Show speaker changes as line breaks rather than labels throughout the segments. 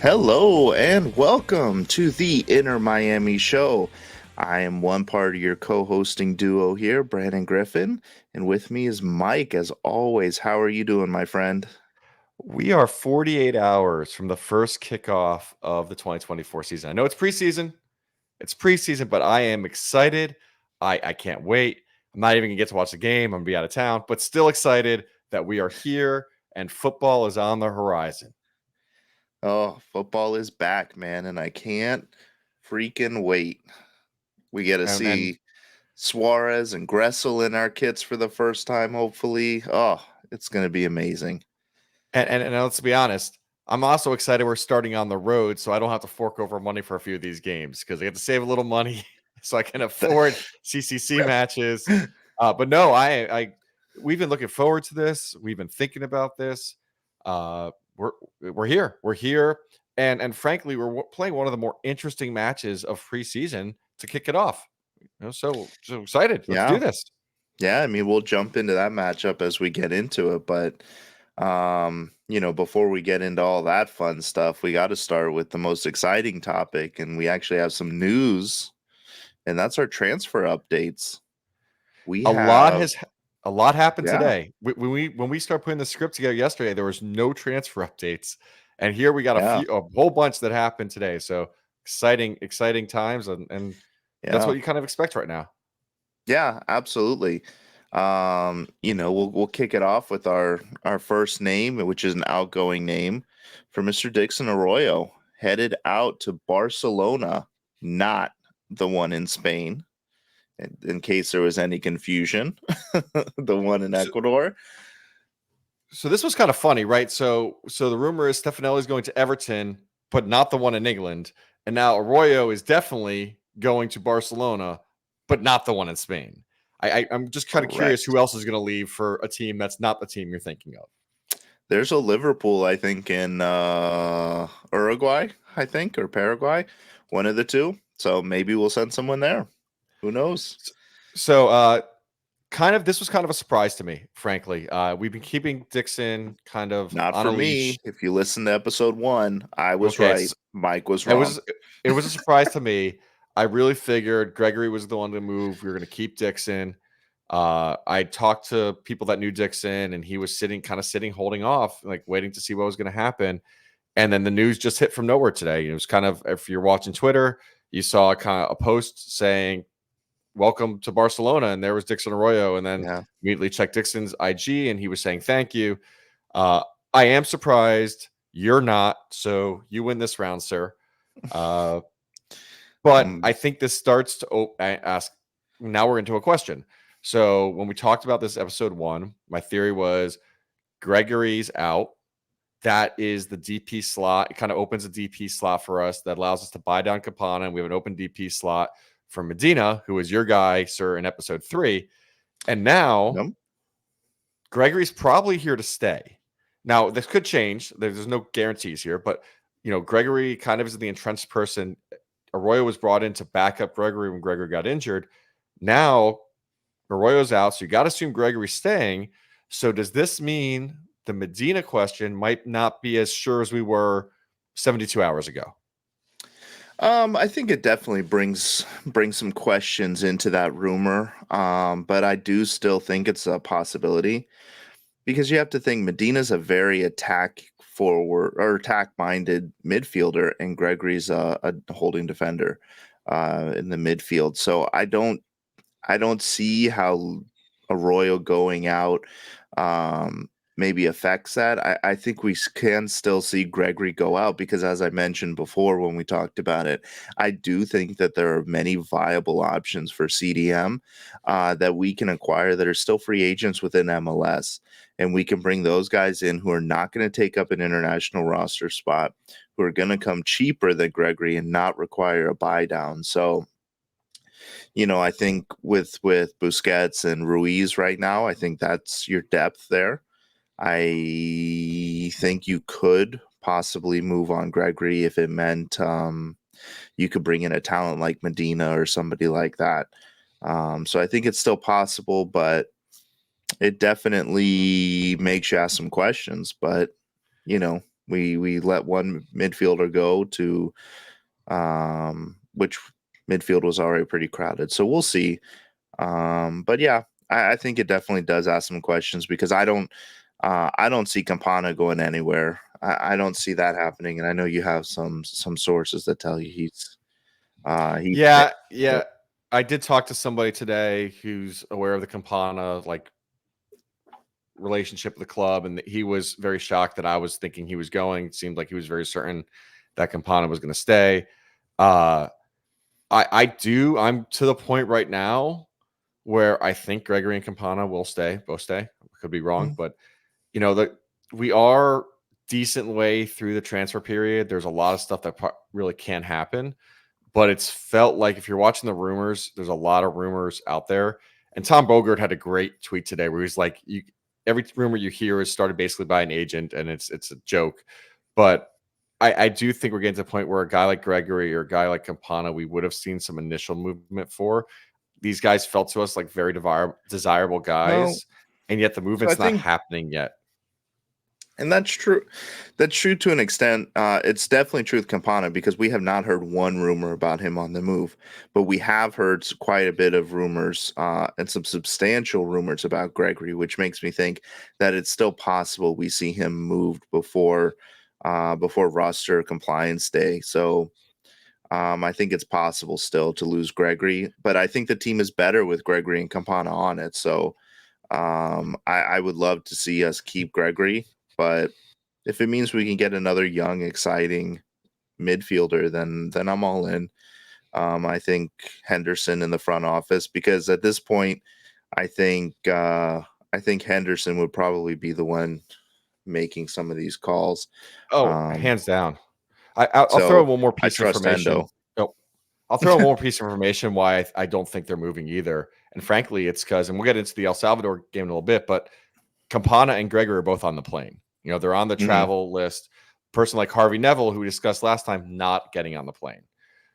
Hello and welcome to the Inner Miami Show. I am one part of your co-hosting duo here, Brandon Griffin, and with me is Mike as always. How are you doing, my friend?
We are 48 hours from the first kickoff of the 2024 season. I know it's preseason. It's preseason, but I am excited. I can't wait. I'm not even going to get to watch the game. I'm going to be out of town, but still excited that we are here and football is on the horizon.
Oh, football is back, man, and I can't freaking wait. We get to
And
see Suarez and Gressel in our kits for the first time, hopefully. Oh, it's going to be amazing.
and let's be honest, I'm also excited we're starting on the road, so I don't have to fork over money for a few of these games because I get to save a little money so I can afford CCC matches. But no, we've been looking forward to this. We've been thinking about this. Uh, we're here. We're here, and frankly, we're playing one of the more interesting matches of preseason to kick it off. So excited. Let's do
Yeah.
this.
Yeah, I mean, we'll jump into that matchup as we get into it, but before we get into all that fun stuff, we got to start with the most exciting topic, and we actually have some news, and that's our transfer updates. We
A lot
have,
has a lot happened
yeah,
today. When we start putting the script together yesterday, there was no transfer updates, and here we got
yeah,
a whole bunch that happened today. So exciting times, and that's
yeah,
what you kind of expect right now.
yeah, absolutely. We'll kick it off with our first name, which is an outgoing name for Mr. Dixon Arroyo, headed out to Barcelona, not the one in Spain. In case there was any confusion, the one in
So,
Ecuador.
so this was kind of funny, right? So the rumor is Stefanelli's going to Everton, but not the one in England, and now Arroyo is definitely going to Barcelona, but not the one in Spain. I'm just kind of curious
Correct.
who else is going to leave for a team that's not the team you're thinking of.
There's a Liverpool, I think, in Uruguay, I think, or Paraguay, one of the two. So maybe we'll send someone there. Who knows?
So this was kind of a surprise to me, frankly. We've been keeping Dixon kind of
Not
on
for
a
me.
leash.
If you listen to episode one, I was
Okay,
right. Mike was
it
wrong.
was it was a surprise to me. I really figured Gregory was the one to move. We were going to keep Dixon. I talked to people that knew Dixon, and he was sitting, holding off, like waiting to see what was going to happen. And then the news just hit from nowhere today. It was kind of, if you're watching Twitter, you saw kind of a post saying welcome to Barcelona. And there was Dixon Arroyo. And then
Yeah.
immediately checked Dixon's IG and he was saying, thank you. I am surprised. You're not. So you win this round, sir. Uh, but
Mm,
I think this starts to ask. Now we're into a question. So when we talked about this episode one, my theory was Gregory's out. That is the DP slot. It kind of opens a DP slot for us that allows us to buy down Capana. And we have an open DP slot for Medina, who is your guy, sir, in episode three. And now
yep.
Gregory's probably here to stay. Now, this could change. There's no guarantees here, but Gregory kind of is the entrenched person. Arroyo was brought in to back up Gregory when Gregory got injured. Now Arroyo's out, so you got to assume Gregory's staying. So does this mean the Medina question might not be as sure as we were 72 hours ago?
I think it definitely brings some questions into that rumor. But I do still think it's a possibility because you have to think Medina's a very attack forward or attack minded midfielder, and Gregory's a holding defender in the midfield. So I don't see how Arroyo going out um, maybe affects that. I think we can still see Gregory go out because, as I mentioned before when we talked about it, I do think that there are many viable options for CDM that we can acquire that are still free agents within MLS. And we can bring those guys in who are not going to take up an international roster spot, who are going to come cheaper than Gregory and not require a buy down. So, I think with Busquets and Ruiz right now, I think that's your depth there. I think you could possibly move on Gregory if it meant you could bring in a talent like Medina or somebody like that. So I think it's still possible, but it definitely makes you ask some questions. But you know, We let one midfielder go to which midfield was already pretty crowded. So we'll see. But yeah, I think it definitely does ask some questions because I don't see Campana going anywhere. I don't see that happening, and I know you have some sources that tell you he's staying.
Yeah. I did talk to somebody today who's aware of the Campana relationship with the club, and he was very shocked that I was thinking he was going. It seemed like he was very certain that Campana was going to stay. I'm to the point right now where I think Gregory and Campana will stay, both stay. I could be wrong, but we are decent way through the transfer period. There's a lot of stuff that really can happen, but it's felt like if you're watching the rumors, there's a lot of rumors out there. And Tom Bogert had a great tweet today where he's like, every rumor you hear is started basically by an agent, and it's a joke. But I do think we're getting to the point where a guy like Gregory or a guy like Campana, we would have seen some initial movement for. These guys felt to us like very desirable
Well,
guys, and yet the
so I
movement's not
think,
happening yet.
and that's true. That's true to an extent. It's definitely true with Campana because we have not heard one rumor about him on the move, but we have heard quite a bit of rumors and some substantial rumors about Gregory, which makes me think that it's still possible we see him moved before roster compliance day. So I think it's possible still to lose Gregory, but I think the team is better with Gregory and Campana on it. So I would love to see us keep Gregory, but if it means we can get another young, exciting midfielder, then I'm all in. I think Henderson in the front office because at this point, I think Henderson would probably be the one making some of these calls.
Oh,
Um,
hands down. I'll throw in
so
one more
I
piece of
trust
information.
Endo.
Oh, I'll throw in one more piece of information why I don't think they're moving either. And frankly, it's because, and we'll get into the El Salvador game in a little bit, but Campana and Gregor are both on the plane. They're on the
Mhm.
travel list. Person like Harvey Neville, who we discussed last time, not getting on the plane.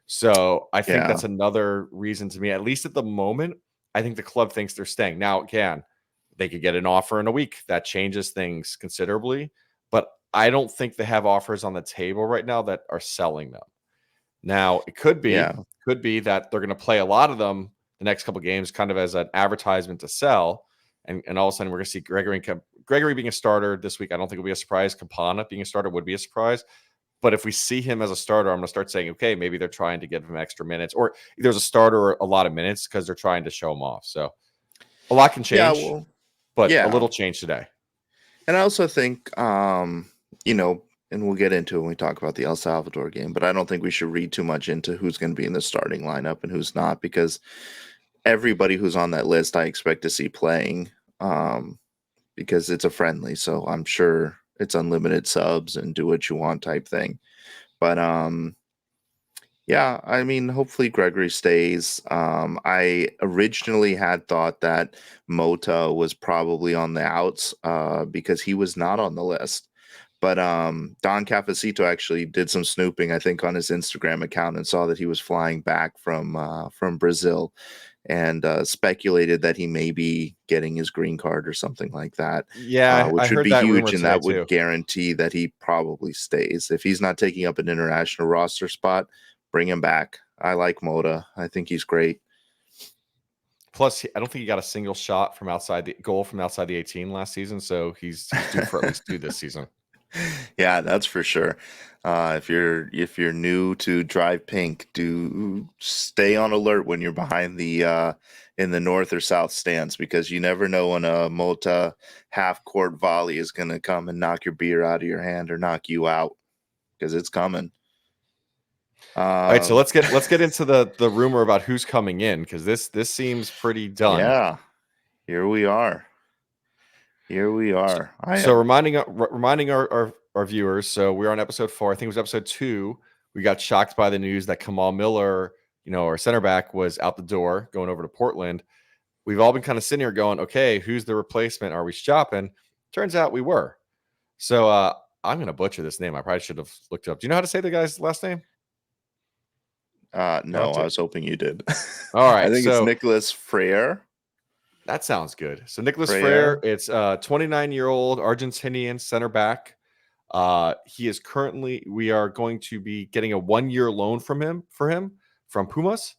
So I think
Yeah,
that's another reason to me, at least at the moment, I think the club thinks they're staying. Now, again, they could get an offer in a week. That changes things considerably. But I don't think they have offers on the table right now that are selling them. Now, it
yeah,
could be that they're going to play a lot of them the next couple of games, kind of as an advertisement to sell. And all of a sudden, we're going to see Gregory being a starter this week. I don't think it'll be a surprise. Campana being a starter would be a surprise. But if we see him as a starter, I'm going to start saying, okay, maybe they're trying to give him extra minutes, or there's a starter or a lot of minutes because they're trying to show him off. So a lot can
yeah.
change,
Well,
but a
yeah,
little change today.
and I also think, and we'll get into it when we talk about the El Salvador game, but I don't think we should read too much into who's going to be in the starting lineup and who's not because everybody who's on that list I expect to see playing because it's a friendly, so I'm sure it's unlimited subs and do what you want type thing. But yeah, I mean, hopefully Gregory stays. I originally had thought that Mota was probably on the outs because he was not on the list. But Don Cafecito actually did some snooping, I think, on his Instagram account and saw that he was flying back from Brazil and speculated that he may be getting his green card or something like that,
Yeah, I
which would
heard
be
that rumor
huge, and
today
that would
too.
guarantee that he probably stays. If he's not taking up an international roster spot, bring him back. I like Moda. I think he's great.
Plus, I don't think he got a single shot from outside the goal from outside the 18 last season, so he's due for at least two this season.
Yeah, that's for sure. If you're new to Drive Pink, do stay on alert when you're behind the in the north or south stands because you never know when a Mota half court volley is going to come and knock your beer out of your hand or knock you out because it's coming.
All right, so
Um,
let's get into the rumor about who's coming in because this seems pretty done.
yeah, here we are. Here we
So,
are.
so reminding our viewers, so we're on episode 4. I think it was episode 2. We got shocked by the news that Kamal Miller, our center back, was out the door going over to Portland. We've all been kind of sitting here going, okay, who's the replacement? Are we shopping? Turns out we were. So I'm gonna butcher this name. I probably should have looked it up. Do you know how to say the guy's last name?
No, I was hoping you did.
All
I
right,
think it's
so
Nicholas Freire.
that sounds good. So Nicholas Frere,
Freire.
it's a 29-year-old Argentinian center back. We are going to be getting a 1-year loan from him from Pumas.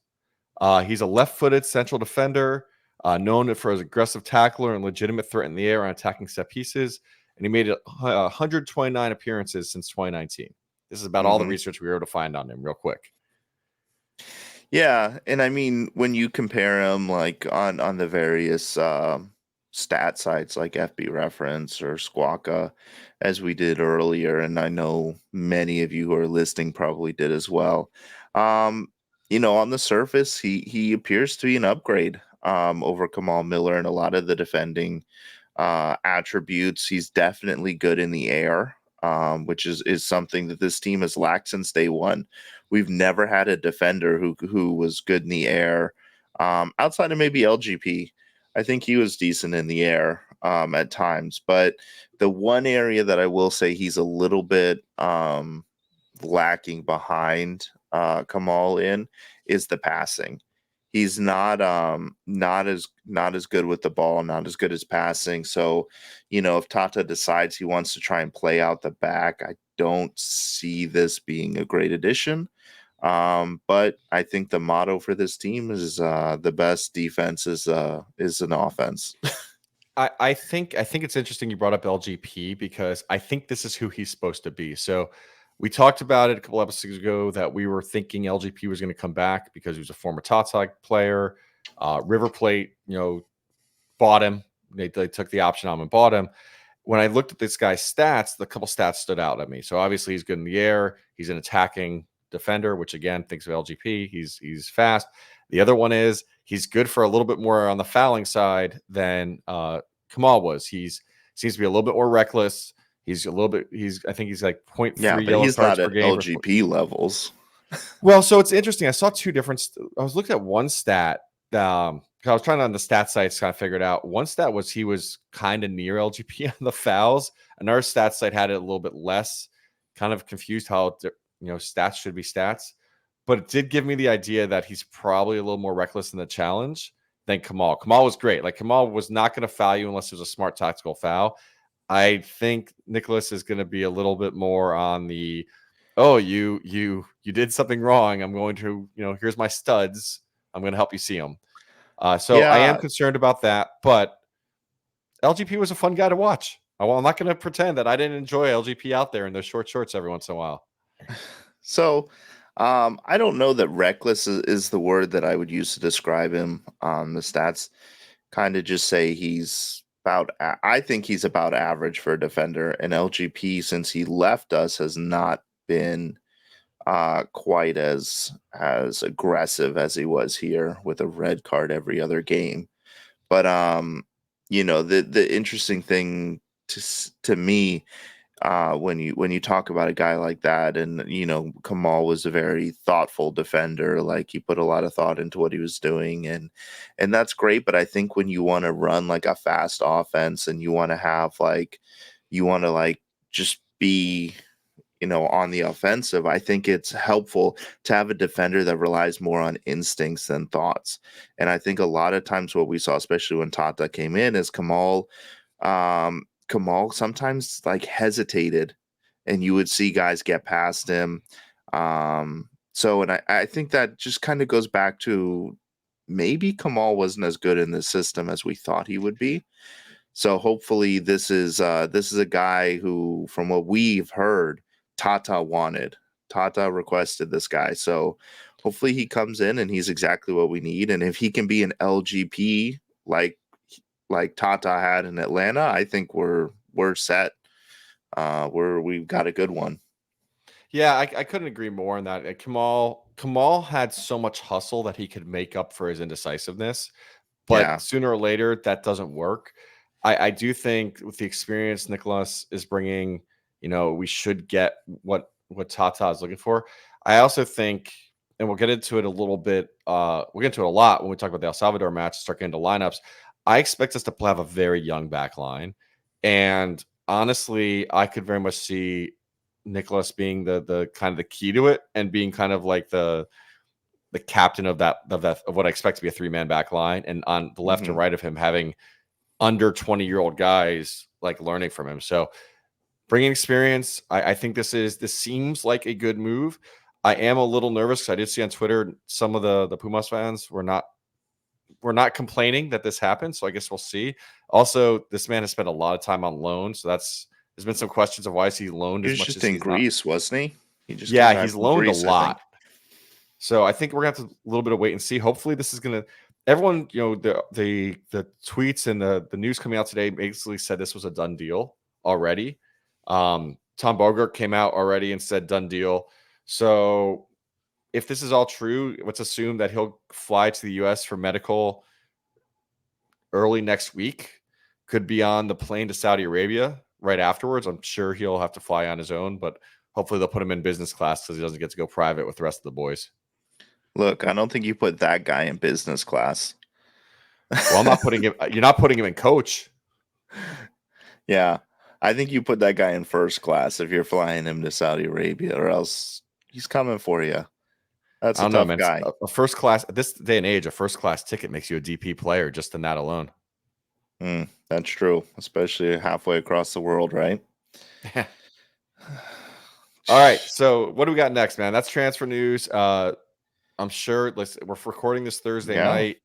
He's a left-footed central defender, known for his aggressive tackler and legitimate threat in the air on attacking set pieces. And he made 129 appearances since 2019. This is about all the research we were able to find on him real quick.
Yeah, and I mean when you compare him like on the various stat sites like FB Reference or Squawka, as we did earlier, and I know many of you who are listening probably did as well. Um, on the surface, he appears to be an upgrade over Kamal Miller and a lot of the defending attributes. He's definitely good in the air, which is something that this team has lacked since day one. We've never had a defender who was good in the air, outside of maybe LGP. I think he was decent in the air at times, but the one area that I will say he's a little bit lacking behind Kamal in is the passing. He's not as good with the ball, not as good as passing. So, if Tata decides he wants to try and play out the back, I don't see this being a great addition. But I think the motto for this team is the best defense is an offense.
I think it's interesting you brought up LGP because I think this is who he's supposed to be. So we talked about it a couple episodes ago that we were thinking LGP was going to come back because he was a former Tata player. River Plate, bought him. They took the option on him and bought him. When I looked at this guy's stats, the couple stats stood out at me. So obviously he's good in the air. He's an attacking defender, which again thinks of LGP. He's fast. The other one is he's good for a little bit more on the fouling side than Kamal was. Seems to be a little bit more reckless. I think he's like 0.3
Yeah, but
yellow
he's
cards
not
per
at
game.
LGP levels.
Well, so it's interesting. I saw two different. I was looking at one stat. I was trying on the stat sites kind of figure it out. One stat was he was kind of near LGP on the fouls. Another stat site had it a little bit less. Kind of confused how stats should be stats, but it did give me the idea that he's probably a little more reckless in the challenge than Kamal. Kamal was great. Like Kamal was not going to foul you unless it was a smart tactical foul. I think Nicholas is going to be a little bit more on the, oh, you did something wrong. I'm going to, here's my studs. I'm going to help you see them. So I am
Yeah,
concerned about that, but LGP was a fun guy to watch. I'm not going to pretend that I didn't enjoy LGP out there in those short shorts every once in a while.
So, I don't know that reckless is the word that I would use to describe him. The stats kind of just say he's I think he's about average for a defender. And LGP, since he left us, has not been quite as aggressive as he was here with a red card every other game. But the interesting thing to me, when you talk about a guy like that, and Kamal was a very thoughtful defender, like he put a lot of thought into what he was doing, and that's great. But I think when you want to run like a fast offense and you want to just be on the offensive, I think it's helpful to have a defender that relies more on instincts than thoughts. And I think a lot of times what we saw, especially when Tata came in, is Kamal sometimes like hesitated, and you would see guys get past him. And I think that just kind of goes back to maybe Kamal wasn't as good in this system as we thought he would be. So hopefully this is a guy who, from what we've heard, Tata wanted. Tata requested this guy. So hopefully he comes in and he's exactly what we need. And if he can be an LGP like Tata had in Atlanta, I think we're set. We've got a good one.
Yeah, I couldn't agree more on that. Kamal had so much hustle that he could make up for his indecisiveness, but
Yeah.
sooner or later that doesn't work. I do think with the experience Nicholas is bringing, we should get what Tata is looking for. I also think, and we'll get into it a little bit. We'll get into it a lot when we talk about the El Salvador match. Start getting into lineups. I expect us to have a very young back line, and honestly, I could very much see Nicholas being the kind of the key to it and being kind of like the captain of what I expect to be a 3-man back line, and on the left and right of him having under 20-year-old guys like learning from him. So bringing experience. I think this seems like a good move. I am a little nervous because I did see on Twitter some of the Pumas fans were not complaining that this happened. So I guess we'll see. Also, this man has spent a lot of time on loan, so there's been some questions of why is he loaned
He
as
was
much
just
as
in
he's not.
Greece, wasn't he? He just came
Yeah,
back
he's
from
loaned a
Greece, I think.
lot. So I think we're gonna have to a little bit of wait and see. Hopefully, this is gonna. Everyone, the tweets and the news coming out today basically said this was a done deal already. Tom Bogart came out already and said done deal. So if this is all true, let's assume that he'll fly to the U.S. for medical early next week. Could be on the plane to Saudi Arabia right afterwards. I'm sure he'll have to fly on his own, but hopefully they'll put him in business class because he doesn't get to go private with the rest of the boys.
Look, I don't think you put that guy in business class.
Well, I'm not putting him. You're not putting him in coach.
Yeah. I think you put that guy in first class if you're flying him to Saudi Arabia, or else he's coming for you. That's
I
a
don't know,
tough
man.
guy.
A first class at this day and age, a first class ticket makes you a DP player just in that alone.
That's true, especially halfway across the world, right?
All right. So what do we got next, man? That's transfer news. I'm sure we're recording this Thursday
Yeah.
night.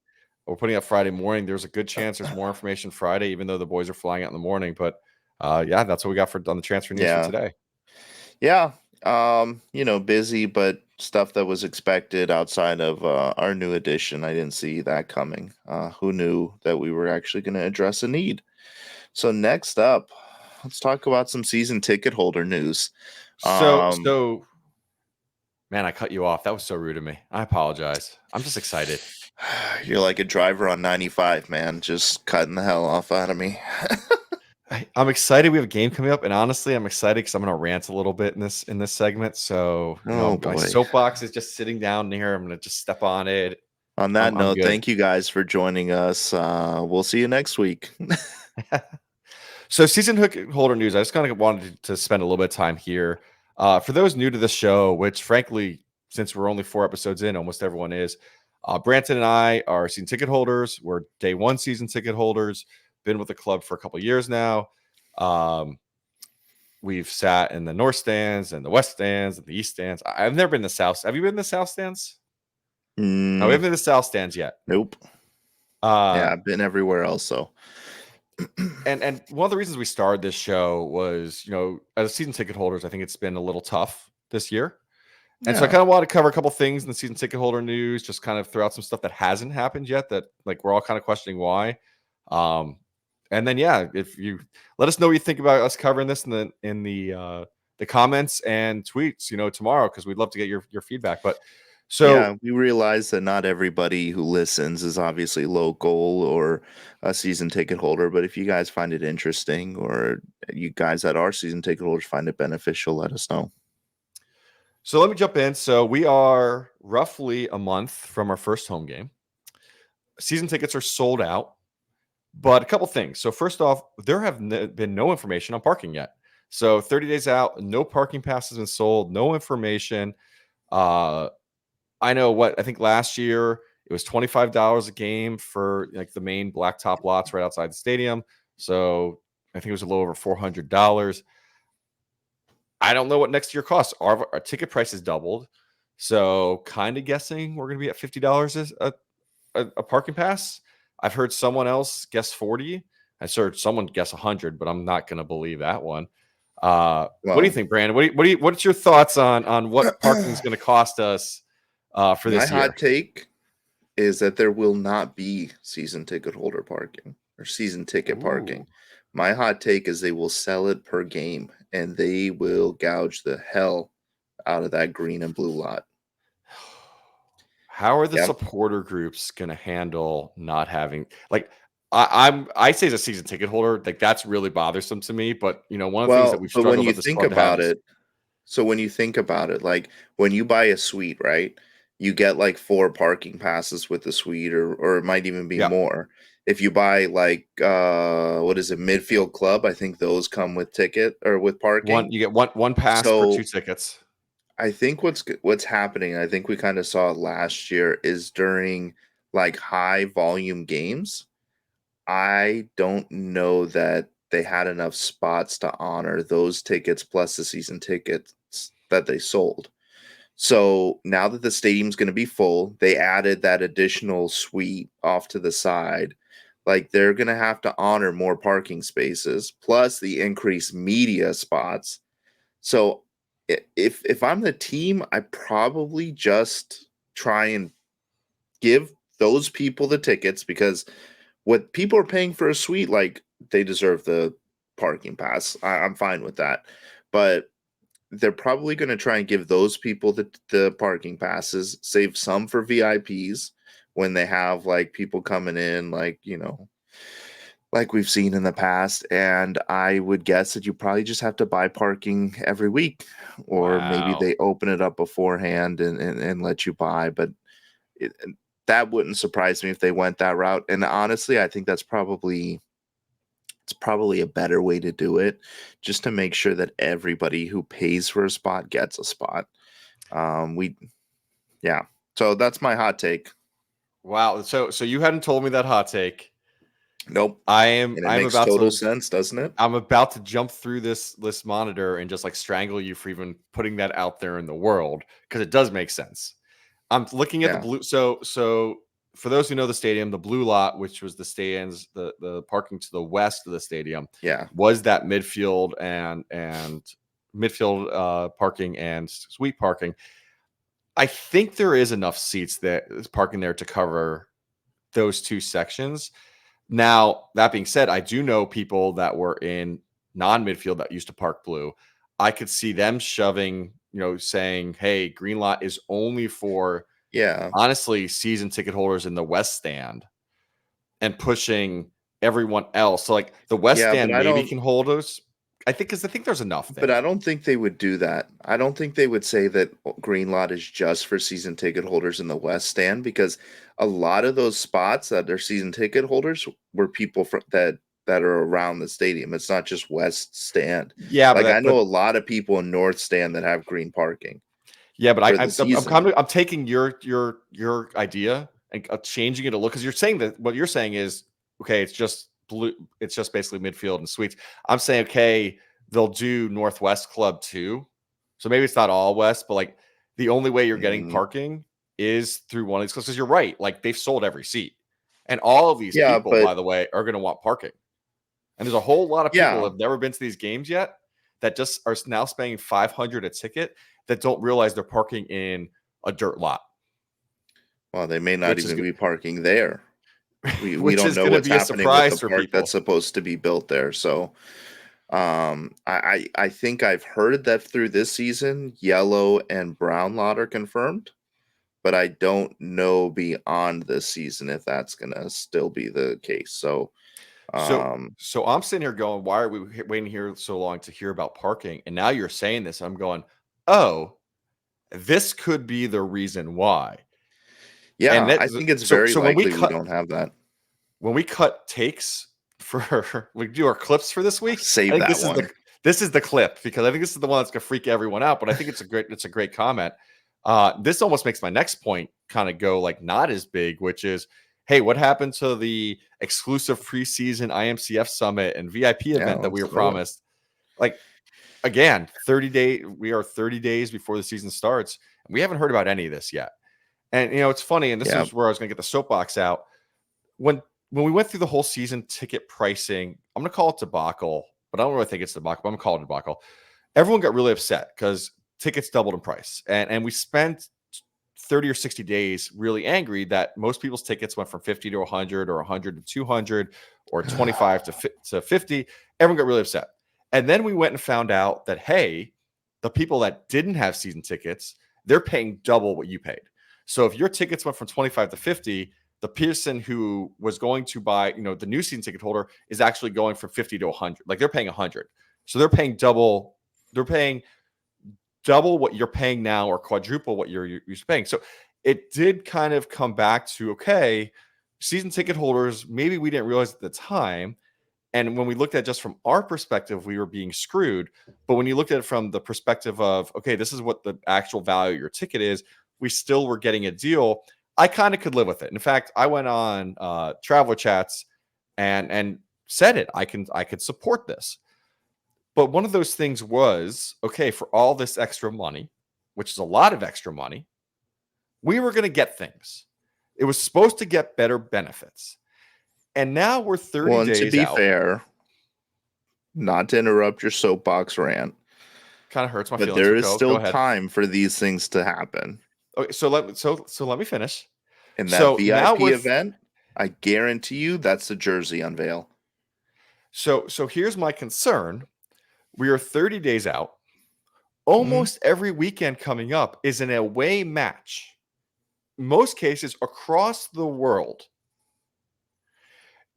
We're putting up Friday morning. There's a good chance there's more information Friday, even though the boys are flying out in the morning. But yeah, that's what we got on the transfer news for
Yeah.
today.
Yeah. Busy, but stuff that was expected outside of our new edition. I didn't see that coming. Who knew that we were actually going to address a need? So next up, let's talk about some season ticket holder news.
So man, I cut you off. That was so rude of me. I apologize. I'm just excited.
You're like a driver on 95, man, just cutting the hell off out of me.
I'm excited. We have a game coming up, and honestly, I'm excited because I'm going to rant a little bit in this segment. So
Oh
my
boy.
soapbox is just sitting down here. I'm going to just step on it.
On that
I'm
note,
good.
thank you guys for joining us. We'll see you next week.
So season holder news. I just kind of wanted to spend a little bit of time here. For those new to the show, which frankly, since we're only 4 episodes in, almost everyone is. Branton and I are season ticket holders. We're day one season ticket holders. Been with the club for a couple years now. We've sat in the north stands and the west stands and the east stands. I've never been in the south. Have you been in the south stands? No, we haven't been in the south stands yet.
Nope. Yeah, I've been everywhere else. So,
and one of the reasons we started this show was, as season ticket holders, I think it's been a little tough this year. And so I kind of want to cover a couple things in the season ticket holder news, just kind of throw out some stuff that hasn't happened yet that like we're all kind of questioning why. And then if you let us know what you think about us covering this in the comments and tweets, tomorrow, because we'd love to get your feedback. But so
we realize that not everybody who listens is obviously local or a season ticket holder, but if you guys find it interesting or you guys that are season ticket holders find it beneficial, let us know.
So let me jump in. So we are roughly a month from our first home game. Season tickets are sold out, but a couple things. So first off, there have been no information on parking yet. So 30 days out, no parking pass has been sold, no information. I know I think last year it was $25 a game for like the main blacktop lots right outside the stadium. So I think it was a little over $400. I don't know what next year costs. Our ticket price has doubled. So kind of guessing we're going to be at $50 a parking pass. I've heard someone else guess 40. I heard someone guess 100, but I'm not going to believe that one. What do you think, Brandon? What's your thoughts on what parking is going to cost us for this
My
year?
hot take is that there will not be season ticket holder parking or season ticket parking. My hot take is they will sell it per game and they will gouge the hell out of that green and blue lot.
How are the supporter groups going to handle not having like I say as a season ticket holder, like that's really bothersome to me. But one of the things that we've
but when
struggled
you
about this
think
club to have
about
is
it, so when you think about it, like when you buy a suite, right? You get like 4 parking passes with the suite, or it might even be more. If you buy like what is it, midfield club? I think those come with ticket or with parking.
you get one pass for 2 tickets.
I think what's happening, I think we kind of saw it last year, is during like high volume games. I don't know that they had enough spots to honor those tickets plus the season tickets that they sold. So now that the stadium's going to be full, they added that additional suite off to the side. Like they're going to have to honor more parking spaces plus the increased media spots. So if I'm the team, I probably just try and give those people the tickets because what people are paying for a suite, like they deserve the parking pass. I'm fine with that. But they're probably going to try and give those people the parking passes, save some for VIPs when they have like people coming in, like, like we've seen in the past. And I would guess that you probably just have to buy parking every week, or maybe
Wow.
they open it up beforehand and let you buy. But that wouldn't surprise me if they went that route. And honestly, I think it's probably a better way to do it, just to make sure that everybody who pays for a spot gets a spot. We Yeah. So that's my hot take.
Wow. So you hadn't told me that hot take.
Nope.
I am
And it
I'm
makes
about
total
to
sense, doesn't it?
I'm about to jump through this list monitor and just like strangle you for even putting that out there in the world because it does make sense. I'm looking at the
Yeah.
blue. So for those who know the stadium, the blue lot, which was the stands, the parking to the west of the stadium,
Yeah.
was that midfield and midfield parking and suite parking. I think there is enough seats that is parking there to cover those two sections. Now, that being said, I do know people that were in non-midfield that used to park blue. I could see them shoving, saying, "Hey, green lot is only for
Yeah.
honestly season ticket holders in the west stand," and pushing everyone else. So, like the west
Yeah,
stand maybe can hold us. I think because I think there's enough
but I
there.
don't think they would do that. I don't think they would say that green lot is just for season ticket holders in the west stand, because a lot of those spots that are season ticket holders were people that are around the stadium. It's not just west stand.
Yeah, but
Like I
that,
know
but
a lot of people in north stand that have green parking
Yeah, but
for the season.
I'm taking your idea and changing it a little because you're saying that what you're saying is okay. It's just blue. It's just basically midfield and suites. I'm saying okay, they'll do Northwest Club too. So maybe it's not all West, but like the only way you're getting
Mm,
parking is through one of these clubs because you're right. Like they've sold every seat, and all of these
yeah,
people, by
but
the way, are going to want parking. And there's a whole lot of people
yeah,
that have never been to these games yet that just are now spending 500 a ticket that don't realize they're parking in a dirt lot,
well, they may not
which is
even be parking there. We
which
don't
is
know
going to
what's
be a
happening with the
surprise for
park that's
people.
supposed to be built there. So I think I've heard that through this season, yellow and brown lot are confirmed, but I don't know beyond this season if that's gonna still be the case. So
So
um
so I'm sitting here going, why are we waiting here so long to hear about parking? And now you're saying this, I'm going, oh, this could be the reason why. And
yeah,
that
I think it's
so
very
so
likely we don't have that.
when we cut takes for we do our clips for this week, I
Save
think
that one.
this is the clip because I think this is the one that's gonna freak everyone out. But I think it's a great comment. This almost makes my next point kind of go like not as big, which is, hey, what happened to the exclusive preseason IMCF summit and VIP
Yeah,
event that we
that's
were
another one.
promised? Like again, 30 day we are 30 days before the season starts, and we haven't heard about any of this yet. And it's funny, and this
Yeah,
is where I was gonna get the soapbox out when we went through the whole season ticket pricing, I'm gonna call it debacle, but I don't really think it's debacle. But I'm gonna call it debacle. Everyone got really upset because tickets doubled in price, and we spent 30 or 60 days really angry that most people's tickets went from 50 to 100 or 100 to 200 or 25 to 50. Everyone got really upset. And then we went and found out that, hey, the people that didn't have season tickets, they're paying double what you paid. So if your tickets went from 25 to 50, the person who was going to buy, the new season ticket holder is actually going from 50 to 100. Like they're paying 100. So they're paying double. They're paying double what you're paying now or quadruple what you're used to paying. So it did kind of come back to, okay, season ticket holders, maybe we didn't realize at the time. And when we looked at it just from our perspective, we were being screwed. But when you looked at it from the perspective of, okay, this is what the actual value of your ticket is, we still were getting a deal. I kind of could live with it. In fact, I went on Traveler Chats and said it. I could support this. But one of those things was, okay, for all this extra money, which is a lot of extra money, we were going to get things. It was supposed to get better benefits. And now we're 30
Well, and to
days
be
out.
fair, not to interrupt your soapbox rant,
Kind of hurts my
but
feelings.
there
So
is
go
still
ahead.
time for these things to happen.
Okay, so let me finish.
In that
So now
VIP event, I guarantee you that's the jersey unveil.
So here's my concern. We are 30 days out. Almost every weekend coming up is an away match. Most cases across the world.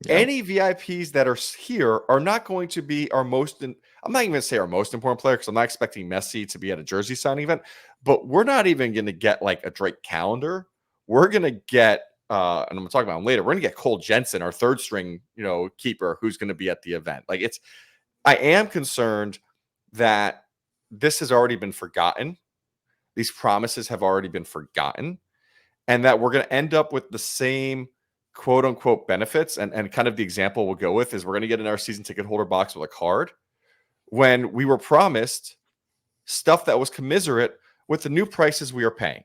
Yep.
Any VIPs that are here are not going to be our most. I'm not even going to say our most important player because I'm not expecting Messi to be at a jersey signing event. But we're not even going to get like a Drake calendar. We're going to get, and I'm going to talk about him later. We're going to get Cole Jensen, our third string, keeper, who's going to be at the event. I am concerned that this has already been forgotten. These promises have already been forgotten, and that we're going to end up with the same quote unquote benefits. And kind of the example we'll go with is we're going to get in our season ticket holder box with a card when we were promised stuff that was commiserate with the new prices we are paying.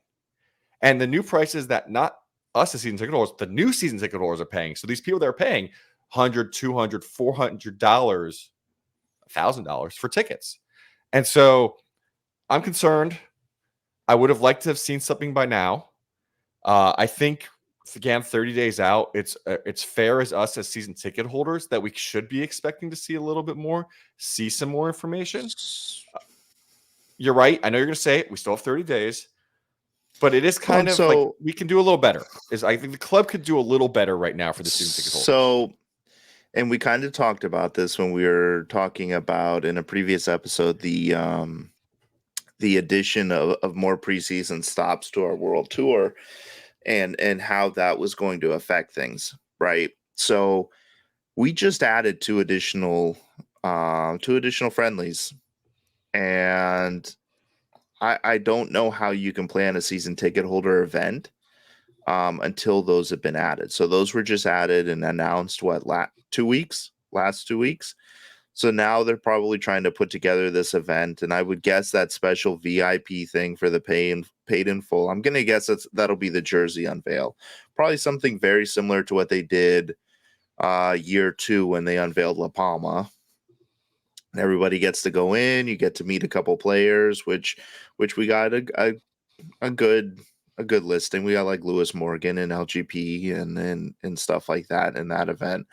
And the new prices that not us as season ticket holders, the new season ticket holders are paying. So these people that are paying $100, $200, $400, $1,000 for tickets. And so I'm concerned. I would have liked to have seen something by now. I think, again, 30 days out, it's fair as us as season ticket holders that we should be expecting to see a little bit more, see some more information. You're right. I know you're going to say it. We still have 30 days. But it is kind of like we can do a little better. I think the club could do a little better right now for the season ticket holders.
So, and we kind of talked about this when we were talking about in a previous episode the addition of more preseason stops to our world tour and how that was going to affect things, right? So we just added two additional friendlies, and I don't know how you can plan a season ticket holder event until those have been added. So those were just added and announced last 2 weeks. So now they're probably trying to put together this event, and I would guess that special VIP thing for the paid in full. I'm gonna guess that'll be the jersey unveil, probably something very similar to what they did year 2 when they unveiled La Palma. Everybody gets to go in. You get to meet a couple players, which we got a good listing. We got like Lewis Morgan and LGP and stuff like that in that event.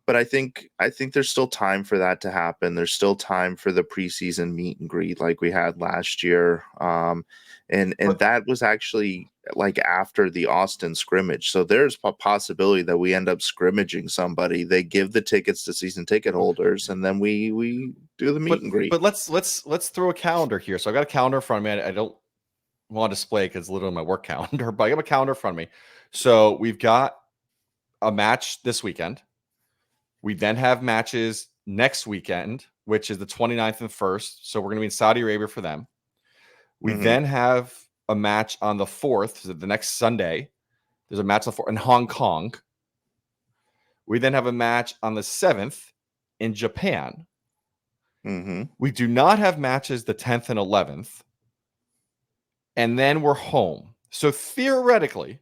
But I think there's still time for that to happen. There's still time for the preseason meet and greet like we had last year. And that was actually like after the Austin scrimmage. So there's a possibility that we end up scrimmaging somebody. They give the tickets to season ticket holders, and then we do the meet and greet.
But let's throw a calendar here. So I've got a calendar in front of me. I don't want to display because it's literally my work calendar, but I have a calendar in front of me. So we've got a match this weekend. We then have matches next weekend, which is the 29th and 1st. So we're going to be in Saudi Arabia for them. We then have a match on the 4th, so the next Sunday. There's a match on the 4th in Hong Kong. We then have a match on the 7th in Japan. We do not have matches the 10th and 11th. And then we're home. So theoretically,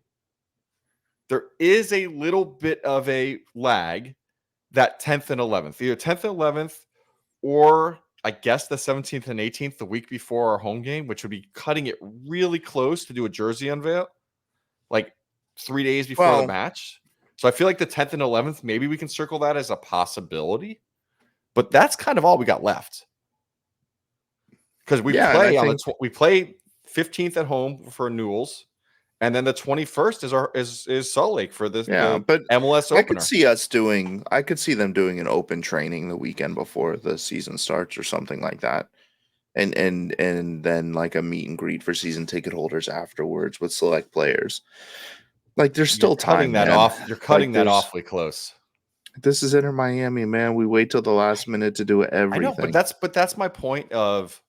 there is a little bit of a lag that 10th and 11th, either 10th and 11th, or I guess the 17th and 18th, the week before our home game, which would be cutting it really close to do a jersey unveil, like 3 days before the match. So I feel like the 10th and 11th, maybe we can circle that as a possibility, but that's kind of all we got left. Because we play 15th at home for Newell's, and then the 21st is Salt Lake for the
but
MLS opener.
I could see them doing an open training the weekend before the season starts or something like that. And then like a meet and greet for season ticket holders afterwards with select players. Like there's still time.
You're cutting that awfully close.
This is Inter Miami, man. We wait till the last minute to do everything.
I know, but that's my point of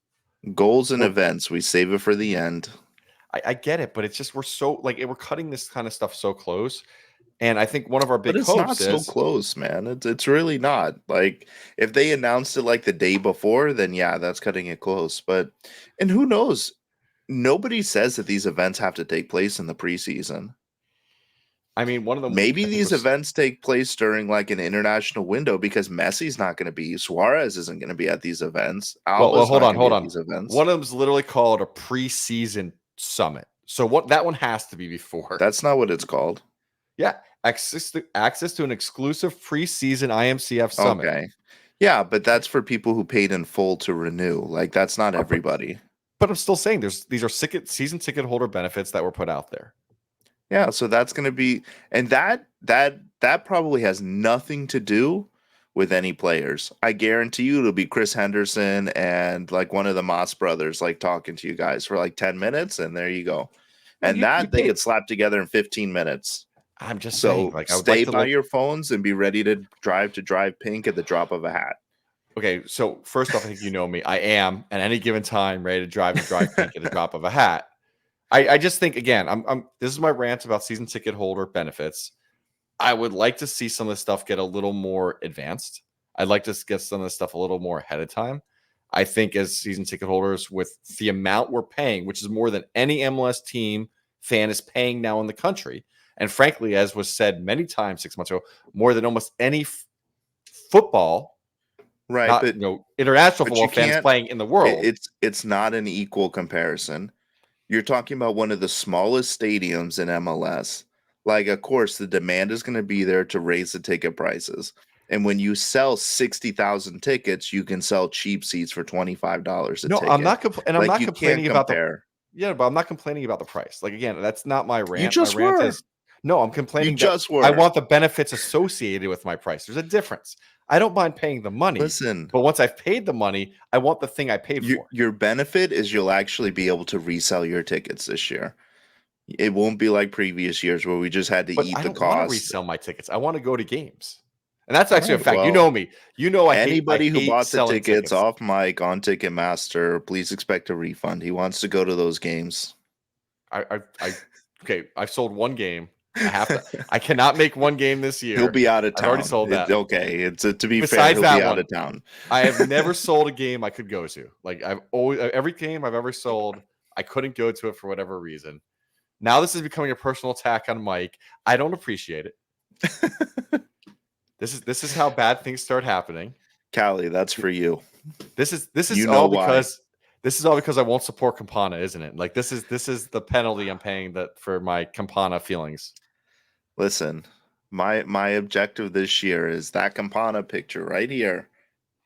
goals and events. We save it for the end.
I get it, but it's just we're cutting this kind of stuff so close. And I think one of our
But
big
it's not
hopes
so
is,
close, man. It's really not. Like if they announced it like the day before, then yeah, that's cutting it close. But and who knows? Nobody says that these events have to take place in the preseason.
I mean, one of them
Maybe
I think
these
was,
events take place during like an international window because Messi's not going to be, Suarez isn't going to be at these events,
well,
Alba's
hold
not
on,
going to be
hold
at
on.
these events.
One of them's literally called a preseason summit. So what that one has to be before.
That's not what it's called.
Yeah, access to an exclusive preseason IMCF summit.
Okay. Yeah, but that's for people who paid in full to renew. Like that's not
But
everybody.
but I'm still saying these are season ticket holder benefits that were put out there.
Yeah, so that's going to be, and that probably has nothing to do with any players. I guarantee you it'll be Chris Henderson and like one of the Moss brothers like talking to you guys for like 10 minutes and there you go.
No,
And
you
that they
paid.
get slapped together in 15 minutes.
I'm just saying,
So
like I would like
stay
to
by
like.
your phones and be ready to drive pink at the drop of a hat.
Okay, so first off, I think you know me. I am at any given time ready to drive pink at the drop of a hat. I just think again, I'm this is my rant about season ticket holder benefits. I would like to see some of this stuff get a little more advanced. I'd like to get some of this stuff a little more ahead of time. I think as season ticket holders, with the amount we're paying, which is more than any MLS team fan is paying now in the country, and frankly, as was said many times 6 months ago, more than almost any football,
Right,
not international
but
football
you
fans
can't
playing in the world.
it's not an equal comparison. You're talking about one of the smallest stadiums in MLS. Like, of course, the demand is going to be there to raise the ticket prices. And when you sell 60,000 tickets, you can sell cheap seats for $25 a
No, I'm
ticket.
not, and I'm
Like,
not
you can't
complaining about the.
compare.
Yeah, but I'm not complaining about the price. Like again, that's not my
You
rant. My
just
rant
were.
is no, I'm
You
complaining that
just
I
were.
want the benefits associated with my price. There's a difference. I don't mind paying the money,
Listen,
but once I've paid the money, I want the thing I paid for.
your benefit is you'll actually be able to resell your tickets this year. It won't be like previous years where we just had to
But
eat
I
the
don't want to
cost.
resell my tickets. I want to go to games. And that's
All
actually a
right,
fact. You
well,
know me. You know I
anybody who
hate
bought the
selling
tickets
tickets.
off mic on Ticketmaster, please expect a refund. He wants to go to those games.
I okay, I've sold one game. I cannot make one game this
He'll
year.
be out of
I've already
town.
sold that.
Okay, it's to be fair,
Besides
he'll be
that
out
one,
of town.
I have never sold a game I could go to. Like I've always every game I've ever sold, I couldn't go to it for whatever reason. Now this is becoming a personal attack on Mike. I don't appreciate it. This is how bad things start happening.
Callie, that's for you.
This is
You know
all
why.
because I won't support Campana, isn't it? Like this is the penalty I'm paying that for my Campana feelings.
Listen, my objective this year is that Campana picture right here.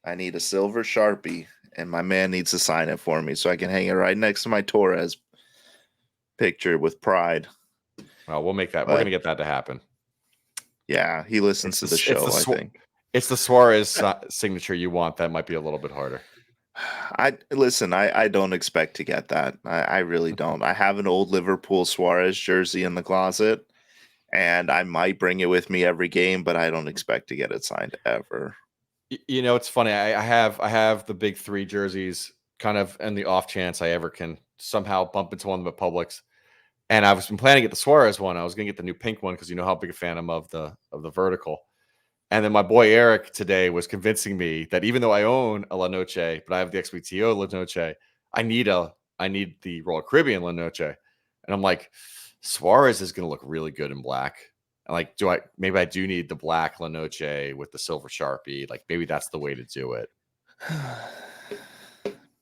I need a silver Sharpie, and my man needs to sign it for me so I can hang it right next to my Torres picture with pride.
Well, we'll make that. We're
But
gonna get that to happen.
yeah, he listens to the show, I think.
It's the Suarez signature you want. That might be a little bit harder.
I listen, I don't expect to get that. I really don't. I have an old Liverpool Suarez jersey in the closet, and I might bring it with me every game, but I don't expect to get it signed ever.
It's funny. I have the big three jerseys, kind of in the off chance I ever can somehow bump into one of them at Publix. And I was been planning to get the Suarez one. I was going to get the new pink one because you know how big a fan I'm of the vertical. And then my boy Eric today was convincing me that even though I own a La Noche, but I have the XBTO La Noche, I need the Royal Caribbean La Noche. And I'm like, Suarez is going to look really good in black. And like, maybe I do need the black La Noche with the silver Sharpie. Like maybe that's the way to do it.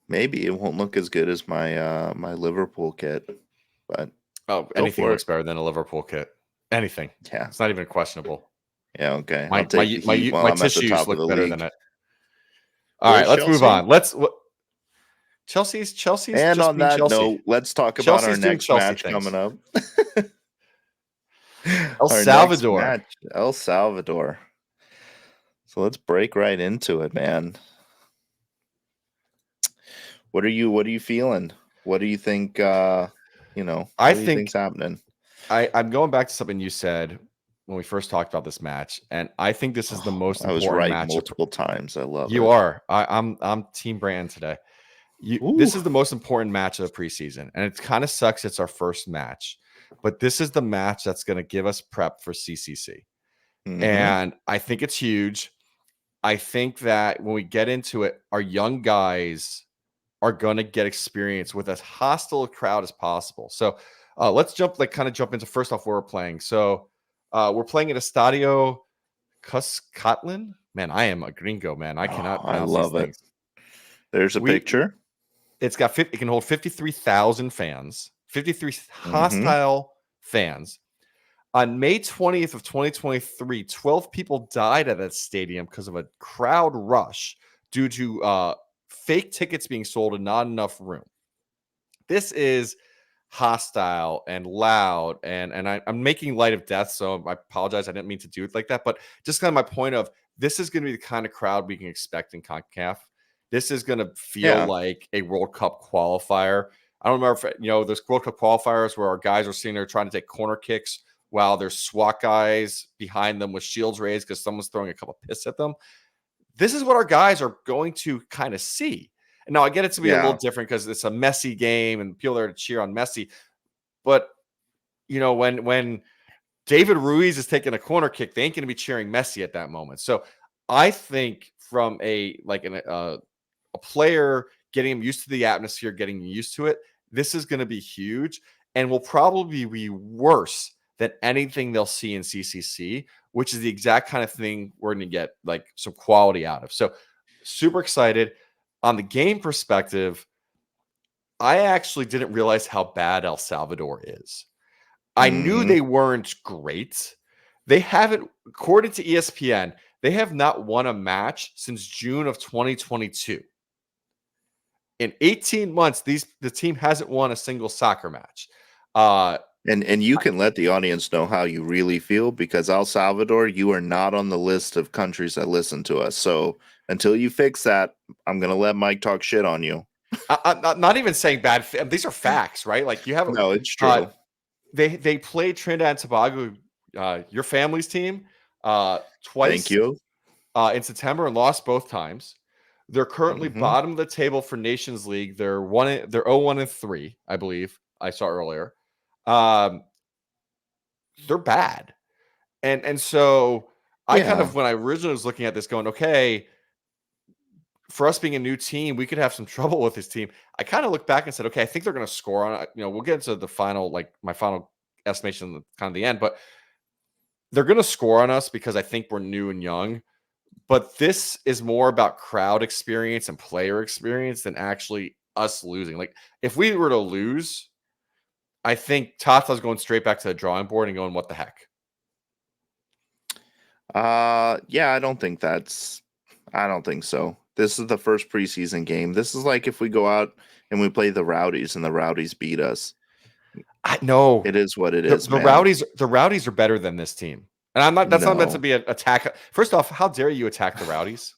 Maybe it won't look as good as my my Liverpool kit, but
Anything looks better than a Liverpool kit. Anything.
Yeah.
It's not even questionable.
Yeah, okay.
My
I'll take the heat while
my
I'm at the
tissues
top of
look
the
better
league.
than it. All right, let's move on. Chelsea's
and
just
on
being
that
Chelsea.
note, let's talk about
Chelsea's
our
doing
next
Chelsea
match
things.
coming up.
El
Our
Salvador.
next match, El Salvador. So let's break right into it, man. What are you feeling? What do you think what do you think's happening?
I'm going back to something you said when we first talked about this match, and I think this is the most
I was
important
right
match.
multiple times. I love it.
You are. I'm Team Brand today. This is the most important match of the preseason, and it kind of sucks. It's our first match, but this is the match that's going to give us prep for CCC.
Mm-hmm.
And I think it's huge. I think that when we get into it, our young guys are going to get experience with as hostile a crowd as possible. So let's jump into first off where we're playing. So we're playing at Estadio Cuscatlán. Man, I am a gringo, man. I
Oh,
cannot
I
pronounce these
love it.
things.
There's a picture.
It can hold 53,000 fans, 53
Mm-hmm.
hostile fans. On May 20th of 2023, 12 people died at that stadium because of a crowd rush due to fake tickets being sold and not enough room. This is hostile and loud, and I'm making light of death, so I apologize. I didn't mean to do it like that, but just kind of my point of this is going to be the kind of crowd we can expect in CONCACAF. This is going to feel
Yeah.
like a World Cup qualifier. I don't remember if there's World Cup qualifiers where our guys are sitting there trying to take corner kicks while there's SWAT guys behind them with shields raised because someone's throwing a cup of piss at them. This is what our guys are going to kind of see. And now I get it to be a little
Yeah.
different because it's a Messi game and people are to cheer on Messi. But when David Ruiz is taking a corner kick, they ain't going to be cheering Messi at that moment. So I think from a player getting him used to the atmosphere, getting used to it, this is going to be huge and will probably be worse than anything they'll see in CCC, which is the exact kind of thing we're going to get like some quality out of. So super excited. On the game perspective, I actually didn't realize how bad El Salvador is. I knew
Mm-hmm.
they weren't great. They haven't, according to ESPN, they have not won a match since June of 2022. In 18 months, the team hasn't won a single soccer match.
And you can let the audience know how you really feel because El Salvador, you are not on the list of countries that listen to us. So until you fix that, I'm gonna let Mike talk shit on you.
I'm not even saying bad. These are facts, right? Like you have,
No, it's true.
they played Trinidad and Tobago, your family's team,
Thank
twice
you.
in September and lost both times. They're currently
Mm-hmm.
bottom of the table for Nations League. They're 0-1-3, I believe. I saw earlier. They're bad. And so I kind
Yeah.
of, when I originally was looking at this going, okay, for us being a new team, we could have some trouble with this team. I kind of looked back and said, okay, I think they're going to score on it. We'll get into the final, like my final estimation, kind of the end, but they're going to score on us because I think we're new and young. But this is more about crowd experience and player experience than actually us losing. Like if we were to lose, I think Tata's going straight back to the drawing board and going, what the heck?
Yeah, I don't think so. This is the first preseason game. This is like if we go out and we play the Rowdies and the Rowdies beat us.
I know
It is what it
the,
is,
the
man.
Rowdies are better than this team. And that's not meant to
No.
be an attack. First off, how dare you attack the Rowdies?